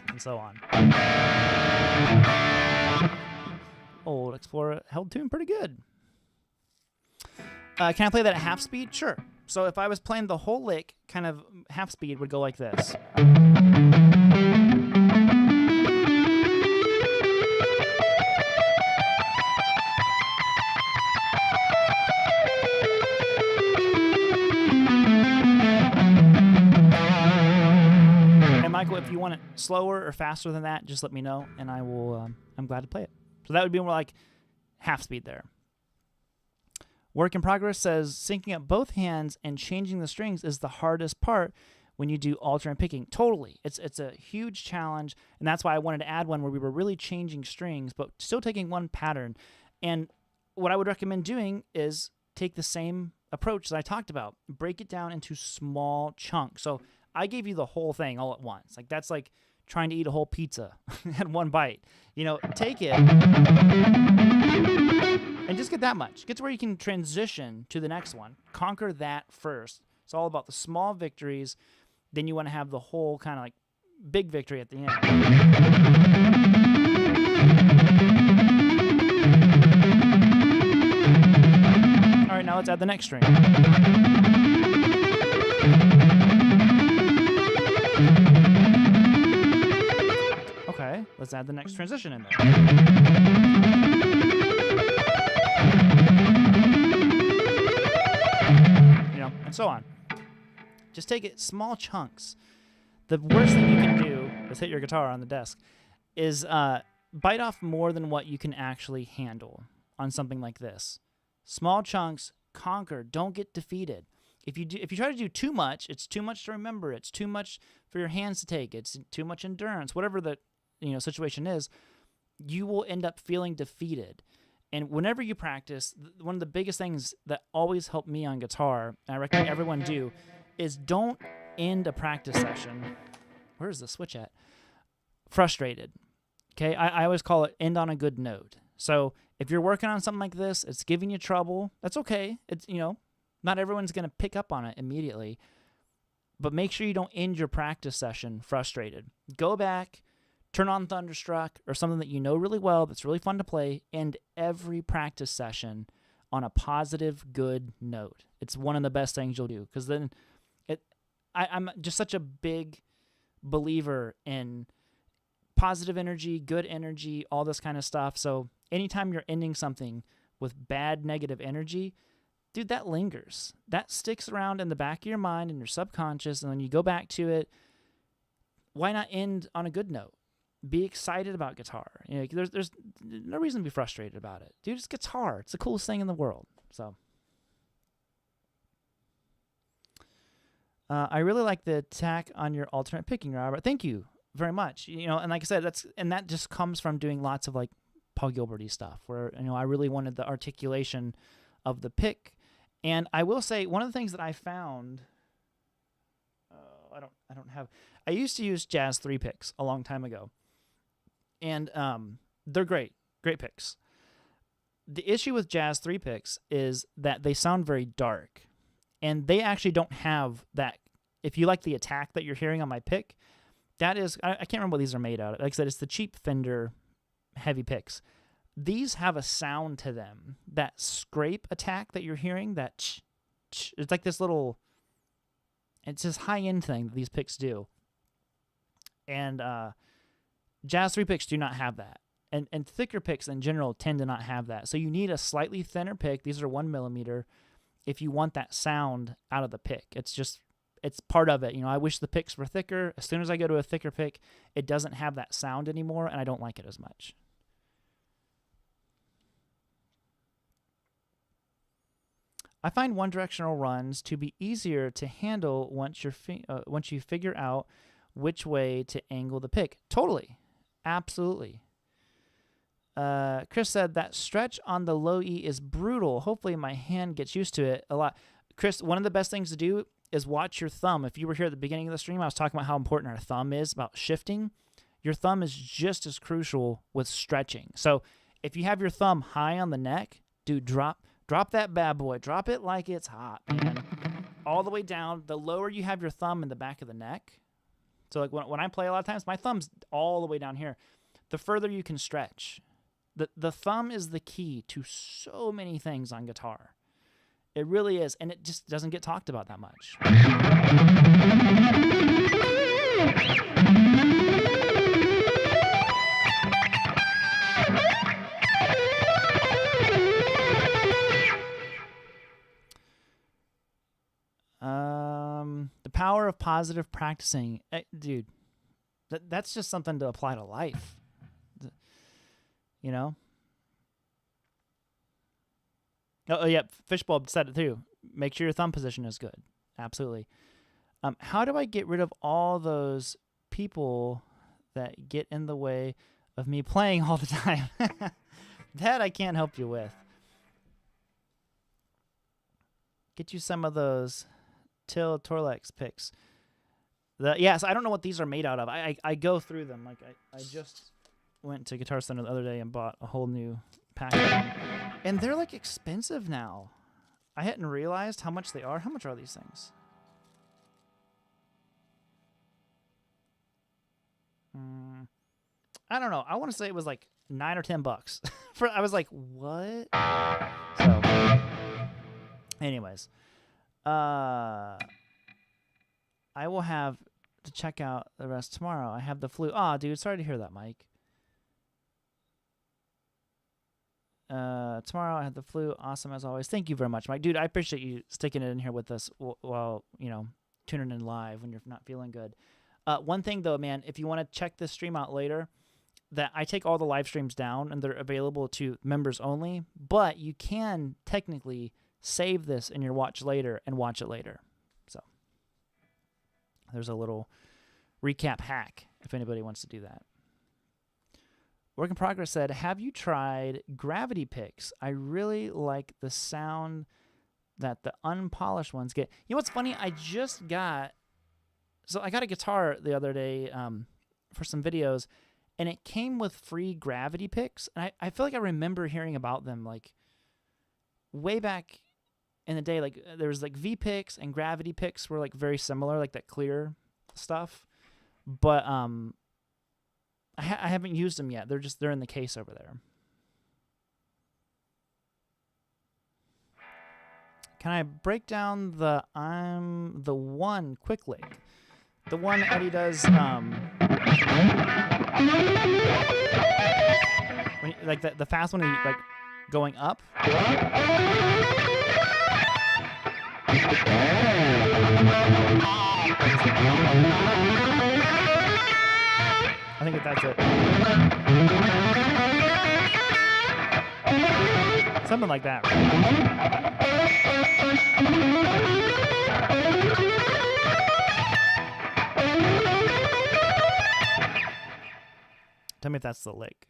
And so on. Old Explorer held tune pretty good. Can I play that at half speed? Sure. So if I was playing the whole lick, kind of half speed would go like this. Michael, if you want it slower or faster than that, just let me know, and I will. I'm glad to play it. So that would be more like half speed there. Work in Progress says syncing up both hands and changing the strings is the hardest part when you do alternate picking. Totally, it's a huge challenge, and that's why I wanted to add one where we were really changing strings, but still taking one pattern. And what I would recommend doing is take the same approach that I talked about, break it down into small chunks. So I gave you the whole thing all at once. Like that's like trying to eat a whole pizza at one bite. You know, take it and just get that much. Get to where you can transition to the next one. Conquer that first. It's all about the small victories. Then you want to have the whole kind of like big victory at the end. All right, now let's add the next string. Okay, let's add the next transition in there. You know, and so on. Just take it small chunks. The worst thing you can do is hit your guitar on the desk. Is bite off more than what you can actually handle on something like this. Small chunks, conquer. Don't get defeated. If you try to do too much, it's too much to remember. It's too much for your hands to take. It's too much endurance. Whatever the situation is, you will end up feeling defeated. And whenever you practice, one of the biggest things that always helped me on guitar, and I recommend everyone do, is don't end a practice session. Where's the switch at? Frustrated. Okay, I always call it end on a good note. So if you're working on something like this, it's giving you trouble. That's okay. It's not everyone's going to pick up on it immediately, but make sure you don't end your practice session frustrated. Go back, turn on Thunderstruck or something that you know really well that's really fun to play, and every practice session on a positive, good note. It's one of the best things you'll do, because then I'm just such a big believer in positive energy, good energy, all this kind of stuff. So anytime you're ending something with bad, negative energy, dude, that lingers. That sticks around in the back of your mind and your subconscious, and when you go back to it, why not end on a good note? Be excited about guitar. You know, there's no reason to be frustrated about it. Dude, it's guitar. It's the coolest thing in the world. So I really like the attack on your alternate picking, Robert. Thank you very much. You know, and like I said, that just comes from doing lots of like Paul Gilbert-y stuff, where, you know, I really wanted the articulation of the pick. And I will say, one of the things that I found, I used to use Jazz 3 picks a long time ago. And they're great picks. The issue with Jazz 3 picks is that they sound very dark. And they actually don't have that. If you like the attack that you're hearing on my pick, that is, I can't remember what these are made out of. Like I said, it's the cheap Fender heavy picks. These have a sound to them. That scrape attack that you're hearing, that it's like this little, it's this high-end thing that these picks do. And Jazz 3 picks do not have that. And thicker picks in general tend to not have that. So you need a slightly thinner pick. These are 1 millimeter. If you want that sound out of the pick, it's part of it. You know, I wish the picks were thicker. As soon as I go to a thicker pick, it doesn't have that sound anymore, and I don't like it as much. I find one-directional runs to be easier to handle once you figure out which way to angle the pick. Totally. Absolutely. Chris said that stretch on the low E is brutal. Hopefully my hand gets used to it a lot. Chris, one of the best things to do is watch your thumb. If you were here at the beginning of the stream, I was talking about how important our thumb is about shifting. Your thumb is just as crucial with stretching. So if you have your thumb high on the neck, dude, drop that bad boy. Drop it like it's hot, man. All the way down. The lower you have your thumb in the back of the neck. So like when I play a lot of times, my thumb's all the way down here. The further you can stretch. The thumb is the key to so many things on guitar. It really is, and it just doesn't get talked about that much. The power of positive practicing. Dude, that's just something to apply to life. You know? Oh, yeah, Fishbulb said it too. Make sure your thumb position is good. Absolutely. How do I get rid of all those people that get in the way of me playing all the time? That I can't help you with. Get you some of those Till Torlex picks. Yes, I don't know what these are made out of. I go through them. Like I just went to Guitar Center the other day and bought a whole new pack of them. And they're like expensive now. I hadn't realized how much they are. How much are these things? I don't know. I want to say it was like $9 or $10. I was like, what? So, anyways, I will have to check out the rest tomorrow. I have the flu. Aw, dude, sorry to hear that, Mike. Tomorrow I have the flu. Awesome as always. Thank you very much, Mike. Dude, I appreciate you sticking it in here with us while, tuning in live when you're not feeling good. One thing though, man, if you want to check this stream out later, that I take all the live streams down and they're available to members only, but you can technically save this in your watch later and watch it later. So there's a little recap hack if anybody wants to do that. Work in Progress said, have you tried gravity picks? I really like the sound that the unpolished ones get. You know what's funny? I got a guitar the other day for some videos, and it came with free gravity picks. And I feel like I remember hearing about them like way back in the day. Like there was like V picks and gravity picks were like very similar, like that clear stuff. But I haven't used them yet. They're in the case over there. Can I break down the I'm the one quick lick? The one Eddie does when, like the fast one, like going up. I think that's it. Something like that. Tell me if that's the lick.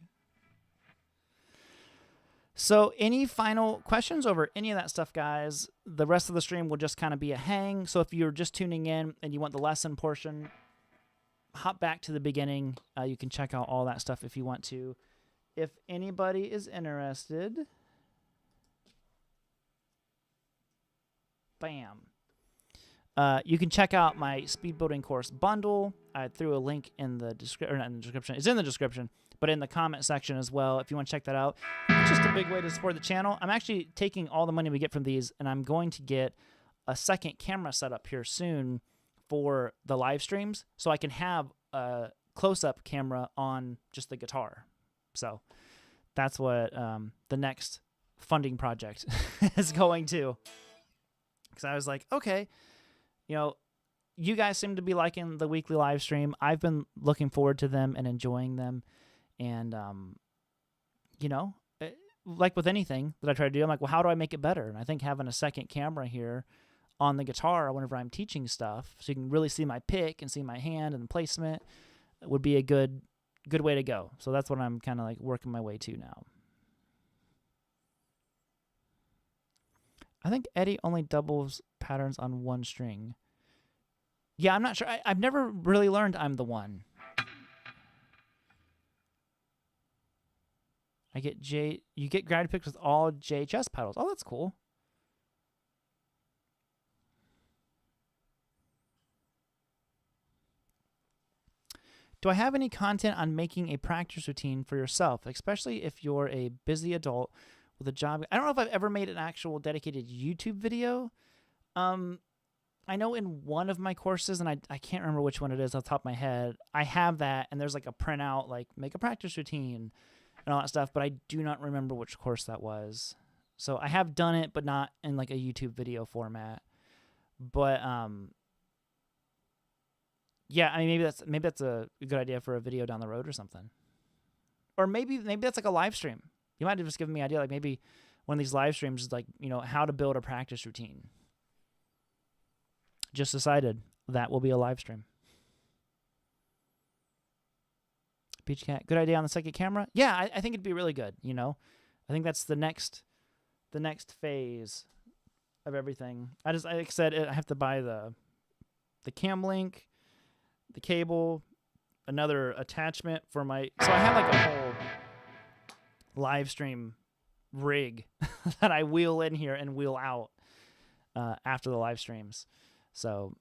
So any final questions over any of that stuff, guys? The rest of the stream will just kind of be a hang. So if you're just tuning in and you want the lesson portion, hop back to the beginning. You can check out all that stuff if you want to. If anybody is interested, bam. You can check out my speed building course bundle. I threw a link in the description, not in the description. It's in the description, but in the comment section as well. If you want to check that out, it's just a big way to support the channel. I'm actually taking all the money we get from these, and I'm going to get a second camera set up here soon for the live streams, so I can have a close-up camera on just the guitar. So that's what the next funding project is going to. Because I was like, okay, you know, you guys seem to be liking the weekly live stream. I've been looking forward to them and enjoying them. And, you know, like with anything that I try to do, I'm like, well, how do I make it better? And I think having a second camera here on the guitar whenever I'm teaching stuff, so you can really see my pick and see my hand and the placement, would be a good way to go. So that's what I'm kind of like working my way to now. I think Eddie only doubles patterns on one string. Yeah, I'm not sure. I've never really learned I'm the one. I get J. You get gravity picks with all JHS pedals. Oh, that's cool. Do I have any content on making a practice routine for yourself, especially if you're a busy adult with a job? I don't know if I've ever made an actual dedicated YouTube video. I know in one of my courses, and I can't remember which one it is off the top of my head, I have that, and there's like a printout, like make a practice routine and all that stuff, but I do not remember which course that was. So I have done it, but not in like a YouTube video format. But yeah, I mean, maybe that's a good idea for a video down the road or something. Or maybe that's like a live stream. You might have just given me an idea, like maybe one of these live streams is like, you know, how to build a practice routine. Just decided that will be a live stream. Peach Cat, good idea on the second camera. Yeah, I think it'd be really good. You know, I think that's the next phase of everything. Like I said, I have to buy the cam link, the cable, another attachment for my. So I have like a whole live stream rig that I wheel in here and wheel out after the live streams. So,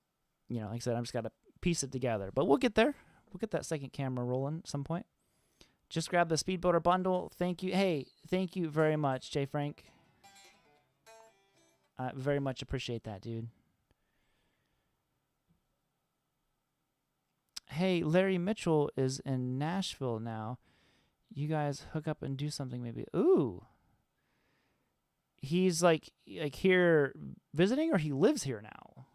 you know, like I said, I'm just got to piece it together. But we'll get there. We'll get that second camera rolling at some point. Just grab the Speed Builder bundle. Thank you. Hey, thank you very much, Jay Frank. I very much appreciate that, dude. Hey, Larry Mitchell is in Nashville now. You guys hook up and do something maybe. Ooh. He's like here visiting, or he lives here now?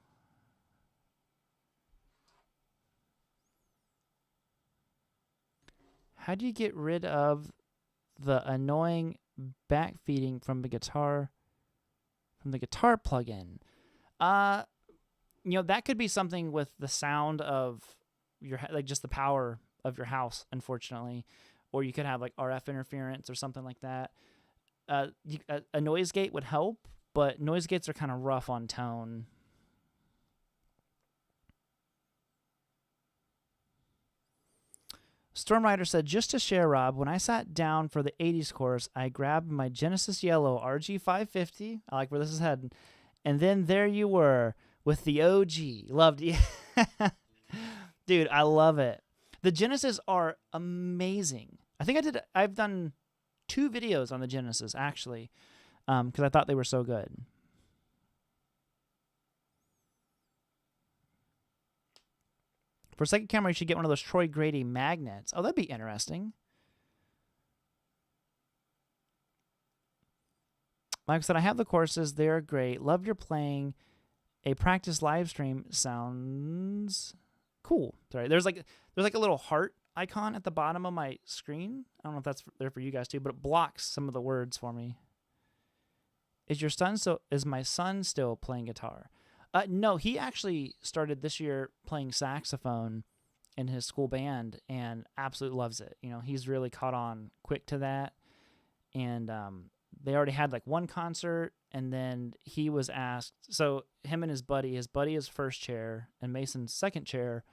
How do you get rid of the annoying backfeeding from the guitar plugin? You know, that could be something with the sound of your, like just the power of your house, unfortunately. Or you could have like RF interference or something like that. A noise gate would help, but noise gates are kind of rough on tone. Stormrider said, just to share, Rob, when I sat down for the 80s course, I grabbed my Genesis Yellow RG550. I like where this is heading. And then there you were with the OG. Loved you. Dude, I love it. The Genesis are amazing. I've done 2 videos on the Genesis, actually, because I thought they were so good. For a second camera, you should get one of those Troy Grady magnets. Oh, that'd be interesting. Like I said, I have the courses. They're great. Love your playing. A practice live stream sounds cool. Sorry, there's like a little heart icon at the bottom of my screen. I don't know if that's there for you guys too, but it blocks some of the words for me. Is my son still playing guitar? No, he actually started this year playing saxophone in his school band and absolutely loves it. You know, he's really caught on quick to that. And they already had like 1 concert, and then he was asked, so him and his buddy is first chair and Mason's second chair,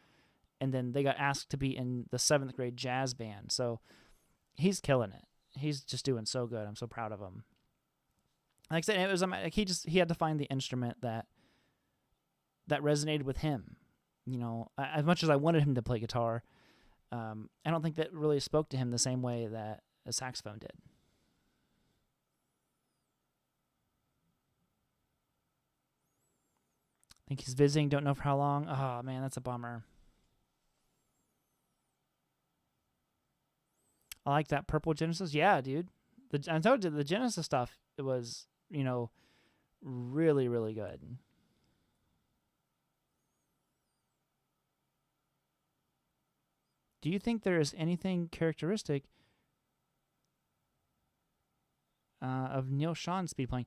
and then they got asked to be in the 7th grade jazz band. So he's killing it. He's just doing so good. I'm so proud of him. Like I said, it was like he had to find the instrument that resonated with him. You know, as much as I wanted him to play guitar, I don't think that really spoke to him the same way that a saxophone did. I think he's visiting, don't know for how long. Oh, man, that's a bummer. I like that purple Genesis. Yeah, dude. I told you, the Genesis stuff, it was, you know, really, really good. Do you think there is anything characteristic of Neal Schon speed playing?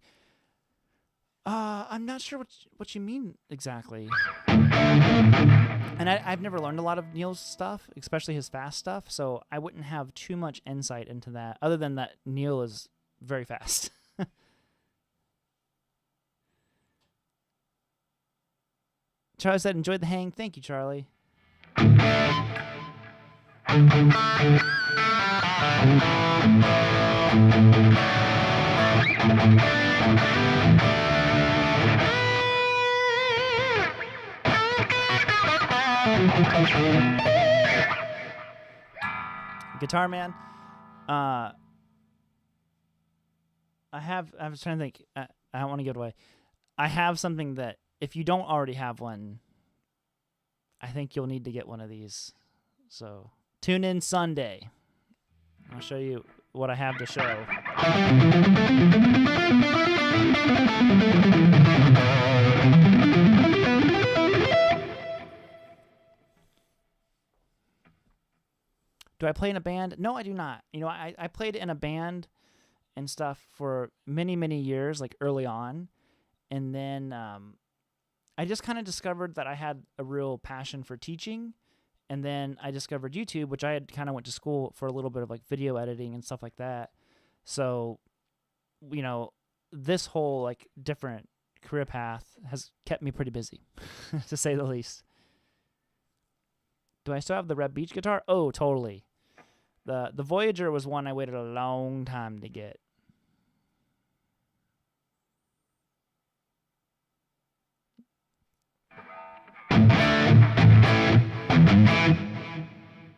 I'm not sure what you mean exactly. And I've never learned a lot of Neal's stuff, especially his fast stuff, so I wouldn't have too much insight into that, other than that Neal is very fast. Charlie said, enjoyed the hang. Thank you, Charlie. Guitar Man. I was trying to think. I don't want to give it away. I have something that if you don't already have one, I think you'll need to get one of these. So tune in Sunday. I'll show you what I have to show. Do I play in a band? No, I do not. You know, I played in a band and stuff for many, many years, like early on. And then I just kind of discovered that I had a real passion for teaching. And then I discovered YouTube, which I had kind of went to school for a little bit of like video editing and stuff like that. So, you know, this whole like different career path has kept me pretty busy, to say the least. Do I still have the Red Beach guitar? Oh, totally. The Voyager was one I waited a long time to get.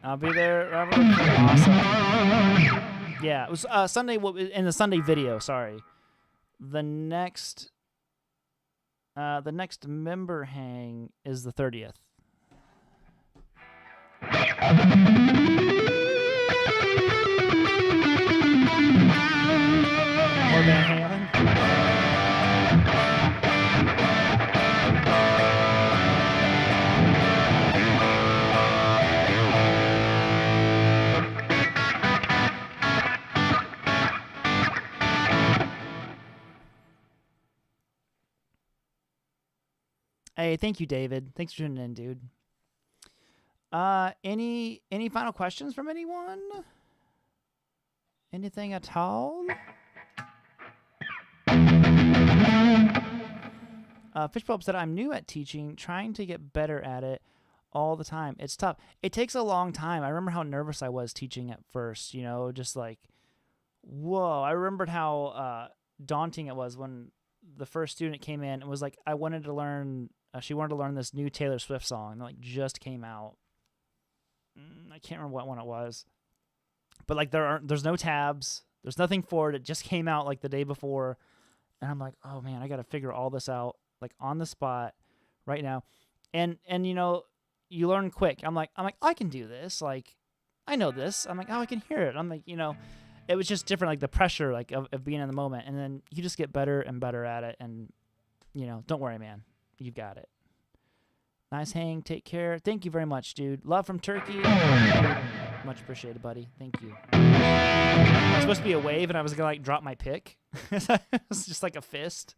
I'll be there. Awesome. Yeah, it was Sunday in the Sunday video. Sorry. The next member hang is the 30th. More Van Halen. Hey, thank you, David. Thanks for tuning in, dude. Any final questions from anyone? Anything at all? Fishbulb said, I'm new at teaching, trying to get better at it all the time. It's tough. It takes a long time. I remember how nervous I was teaching at first, you know, just like, whoa. I remembered how daunting it was when the first student came in and was like, she wanted to learn this new Taylor Swift song that like just came out. I can't remember what one it was, but like there's no tabs, there's nothing for it. It just came out like the day before, and I'm like, oh man, I got to figure all this out like on the spot right now, and you know, you learn quick. I'm like I can do this. Like I know this. I'm like, oh, I can hear it. I'm like, you know, it was just different, like the pressure like of being in the moment, and then you just get better and better at it, and you know, don't worry, man, you got it. Nice hang. Take care. Thank you very much, dude. Love from Turkey. Much appreciated, buddy. Thank you. It was supposed to be a wave, and I was gonna like drop my pick. It was just like a fist.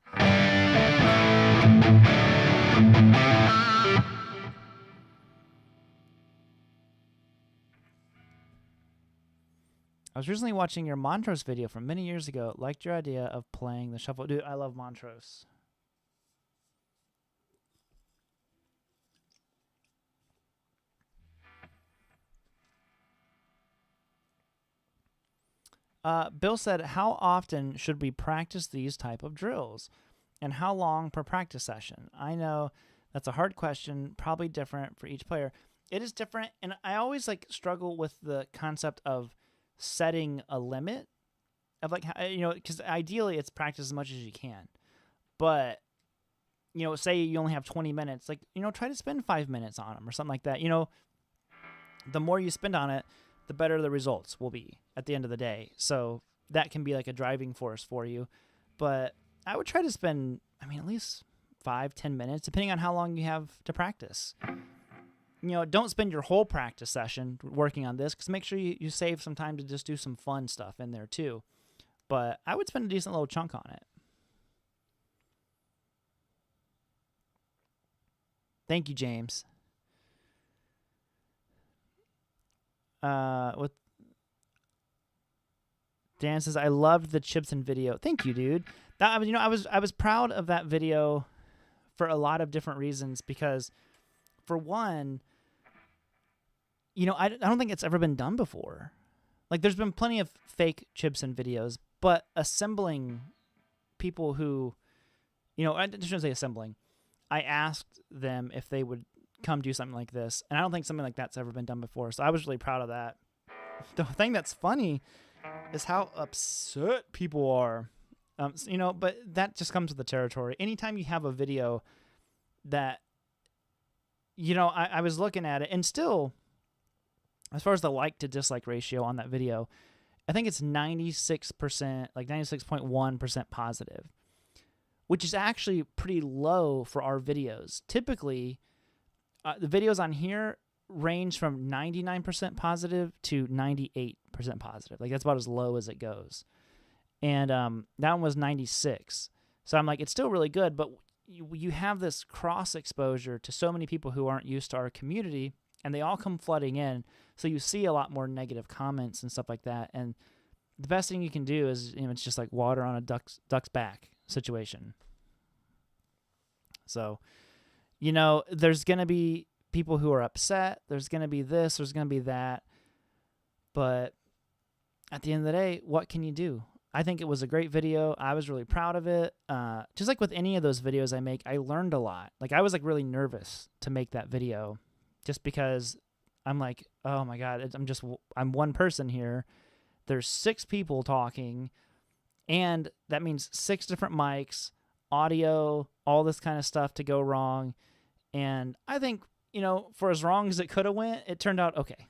I was recently watching your Montrose video from many years ago. Liked your idea of playing the shuffle. Dude, I love Montrose. Bill said, how often should we practice these type of drills? And how long per practice session? I know that's a hard question, probably different for each player. It is different, and I always like struggle with the concept of setting a limit of like, you know, because ideally it's practice as much as you can. But, you know, say you only have 20 minutes, like, you know, try to spend 5 minutes on them or something like that. You know, the more you spend on it, the better the results will be at the end of the day. So that can be like a driving force for you. But I would try to spend, I mean, at least 5-10 minutes, depending on how long you have to practice. You know, don't spend your whole practice session working on this, because make sure you save some time to just do some fun stuff in there too. But I would spend a decent little chunk on it. Thank you, James. With Dan says, I loved the Chibson video. Thank you, dude. That, you know, I was proud of that video for a lot of different reasons, because for one, you know, I don't think it's ever been done before. Like, there's been plenty of fake Chibson videos, but assembling people who, you know, I shouldn't say assembling. I asked them if they would come do something like this, and I don't think something like that's ever been done before, so I was really proud of that. The thing that's funny is how upset people are, you know, but that just comes with the territory. Anytime you have a video that, you know, I was looking at it, and still, as far as the like to dislike ratio on that video, I think it's 96%, like 96.1% positive, which is actually pretty low for our videos. Typically, the videos on here range from 99% positive to 98% positive. Like, that's about as low as it goes. And that one was 96. So I'm like, it's still really good, but you have this cross exposure to so many people who aren't used to our community, and they all come flooding in. So you see a lot more negative comments and stuff like that. And the best thing you can do is, you know, it's just like water on a duck's back situation. So, you know, there's going to be people who are upset. There's going to be this. There's going to be that. But at the end of the day, what can you do? I think it was a great video. I was really proud of it. Just like with any of those videos I make, I learned a lot. Like, I was like really nervous to make that video, just because I'm like, oh my God, I'm one person here. There's 6 people talking, and that means 6 different mics, audio, all this kind of stuff to go wrong. And I think, you know, for as wrong as it could have went, it turned out okay.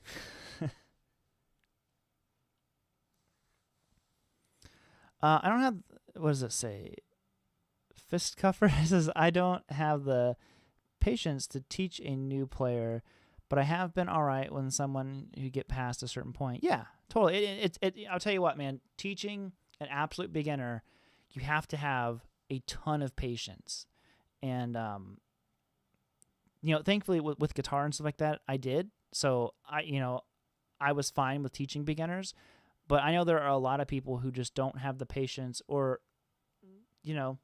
I don't have, what does it say? Fist cuffer says, I don't have the patience to teach a new player, but I have been all right when someone who get past a certain point. Yeah, totally. I'll tell you what, man, teaching an absolute beginner, you have to have a ton of patience. And, you know, thankfully with guitar and stuff like that, I did. So I was fine with teaching beginners, but I know there are a lot of people who just don't have the patience, or, you know,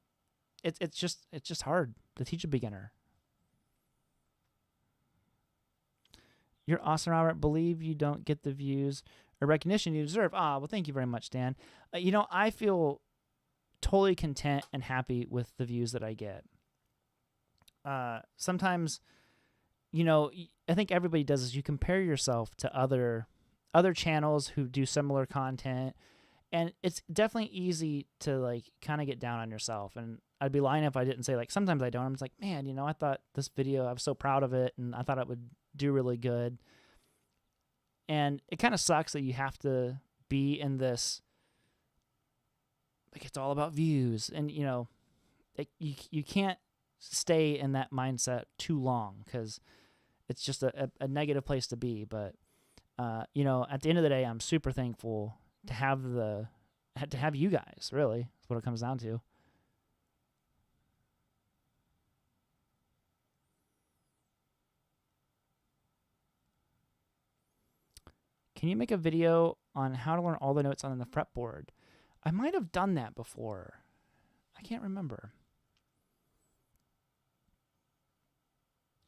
it's just hard to teach a beginner. You're awesome, Robert. Believe you don't get the views or recognition you deserve. Well, thank you very much, Dan. You know, I feel totally content and happy with the views that I get. Sometimes, I think everybody does this. You compare yourself to other channels who do similar content, and it's definitely easy to like kind of get down on yourself. And I'd be lying if I didn't say like sometimes I don't. I'm just like, man, I thought this video, I was so proud of it, and I thought it would do really good. And it kind of sucks that you have to be in this, like, it's all about views, and you can't stay in that mindset too long, because it's just a negative place to be. But at the end of the day, I'm super thankful to have you guys. Really, that's what it comes down to. Can you make a video on how to learn all the notes on the fretboard? I might have done that before. I can't remember.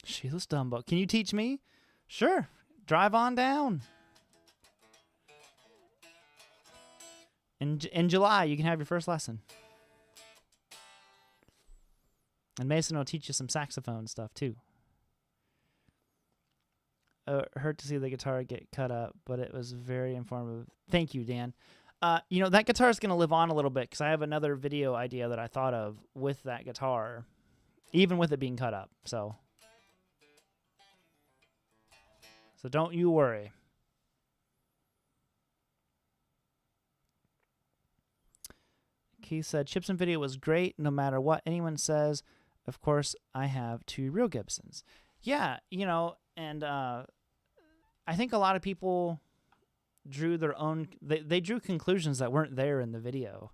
Sheila Stumbo. Can you teach me? Sure. Drive on down. In July, you can have your first lesson. And Mason will teach you some saxophone stuff, too. Hurt to see the guitar get cut up, but it was very informative. Thank you, Dan. That guitar is going to live on a little bit, because I have another video idea that I thought of with that guitar, even with it being cut up. So don't you worry. Keith said, Chipson video was great no matter what anyone says. Of course, I have 2 real Gibsons. Yeah, and I think a lot of people drew their own, they drew conclusions that weren't there in the video.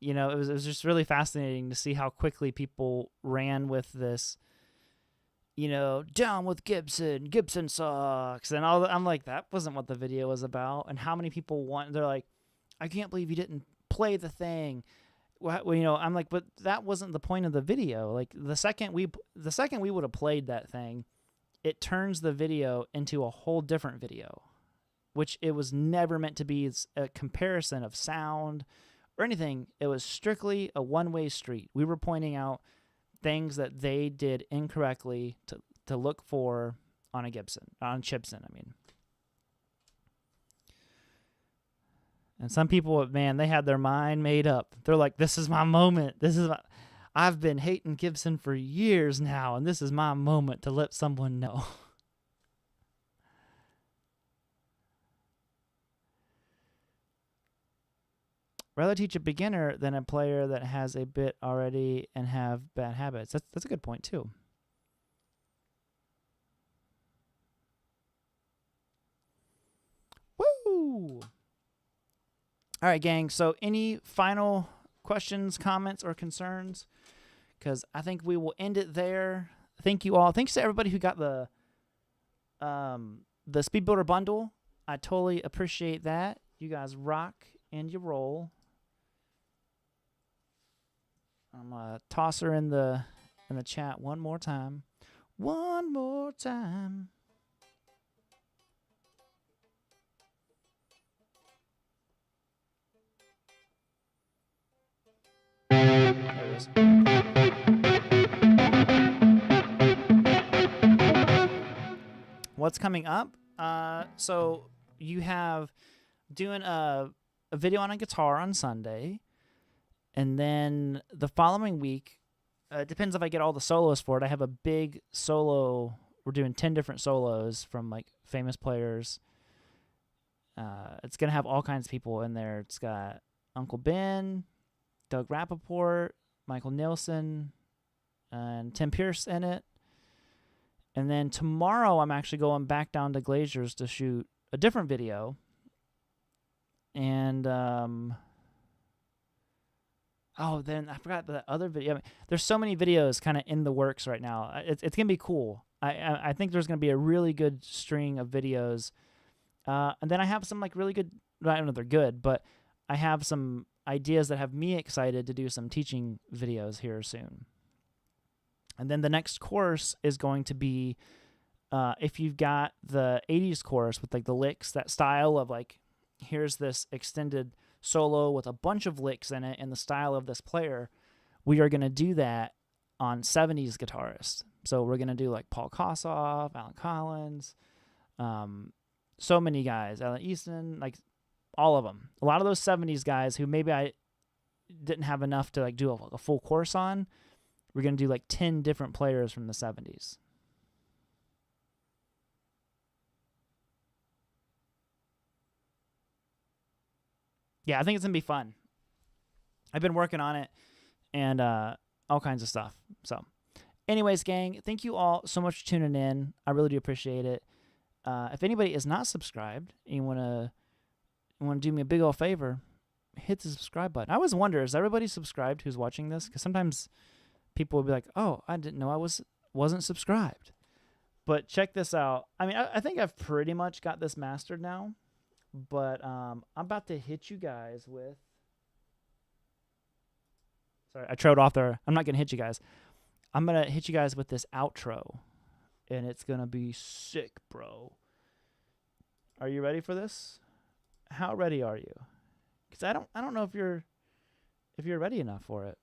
It was just really fascinating to see how quickly people ran with this, down with Gibson, Gibson sucks, and all. I'm like, that wasn't what the video was about. And how many people they're like, I can't believe you didn't play the thing. Well, I'm like, but that wasn't the point of the video. Like, the second we would have played that thing, it turns the video into a whole different video, which it was never meant to be a comparison of sound or anything. It was strictly a one-way street. We were pointing out things that they did incorrectly to look for on Chipson, I mean. And some people, man, they had their mind made up. They're like, this is my moment. I've been hating Gibson for years now, and this is my moment to let someone know. Rather teach a beginner than a player that has a bit already and have bad habits. That's a good point, too. Woo! All right, gang. So any final questions, comments, or concerns? Because I think we will end it there. Thank you all. Thanks to everybody who got the Speed Builder bundle. I totally appreciate that. You guys rock and you roll. I'm gonna toss her in the chat one more time. One more time. There it is. What's coming up? So you have doing a video on a guitar on Sunday. And then the following week, depends if I get all the solos for it. I have a big solo. We're doing 10 different solos from like famous players. It's going to have all kinds of people in there. It's got Uncle Ben, Doug Rappaport, Michael Nilsson, and Tim Pierce in it. And then tomorrow I'm actually going back down to Glazier's to shoot a different video. And then I forgot the other video. I mean, there's so many videos kind of in the works right now. It's going to be cool. I think there's going to be a really good string of videos. And then I have some like really good, I don't know if they're good, but I have some ideas that have me excited to do some teaching videos here soon. And then the next course is going to be, if you've got the 80s course with like the licks, that style of like, here's this extended solo with a bunch of licks in it in the style of this player, we are going to do that on 70s guitarists. So we're going to do like Paul Kossoff, Alan Collins, so many guys, Alan Easton, like all of them. A lot of those 70s guys who maybe I didn't have enough to like do a full course on. We're going to do like 10 different players from the 70s. Yeah, I think it's going to be fun. I've been working on it and all kinds of stuff. So anyways, gang, thank you all so much for tuning in. I really do appreciate it. If anybody is not subscribed and you want to do me a big old favor, hit the subscribe button. I always wonder, is everybody subscribed who's watching this? Because sometimes people will be like, oh, I didn't know I wasn't subscribed. But check this out. I mean, I think I've pretty much got this mastered now. But I'm about to hit you guys with... Sorry, I trode off there. I'm not going to hit you guys. I'm going to hit you guys with this outro. And it's going to be sick, bro. Are you ready for this? How ready are you? Because I don't know if you're ready enough for it.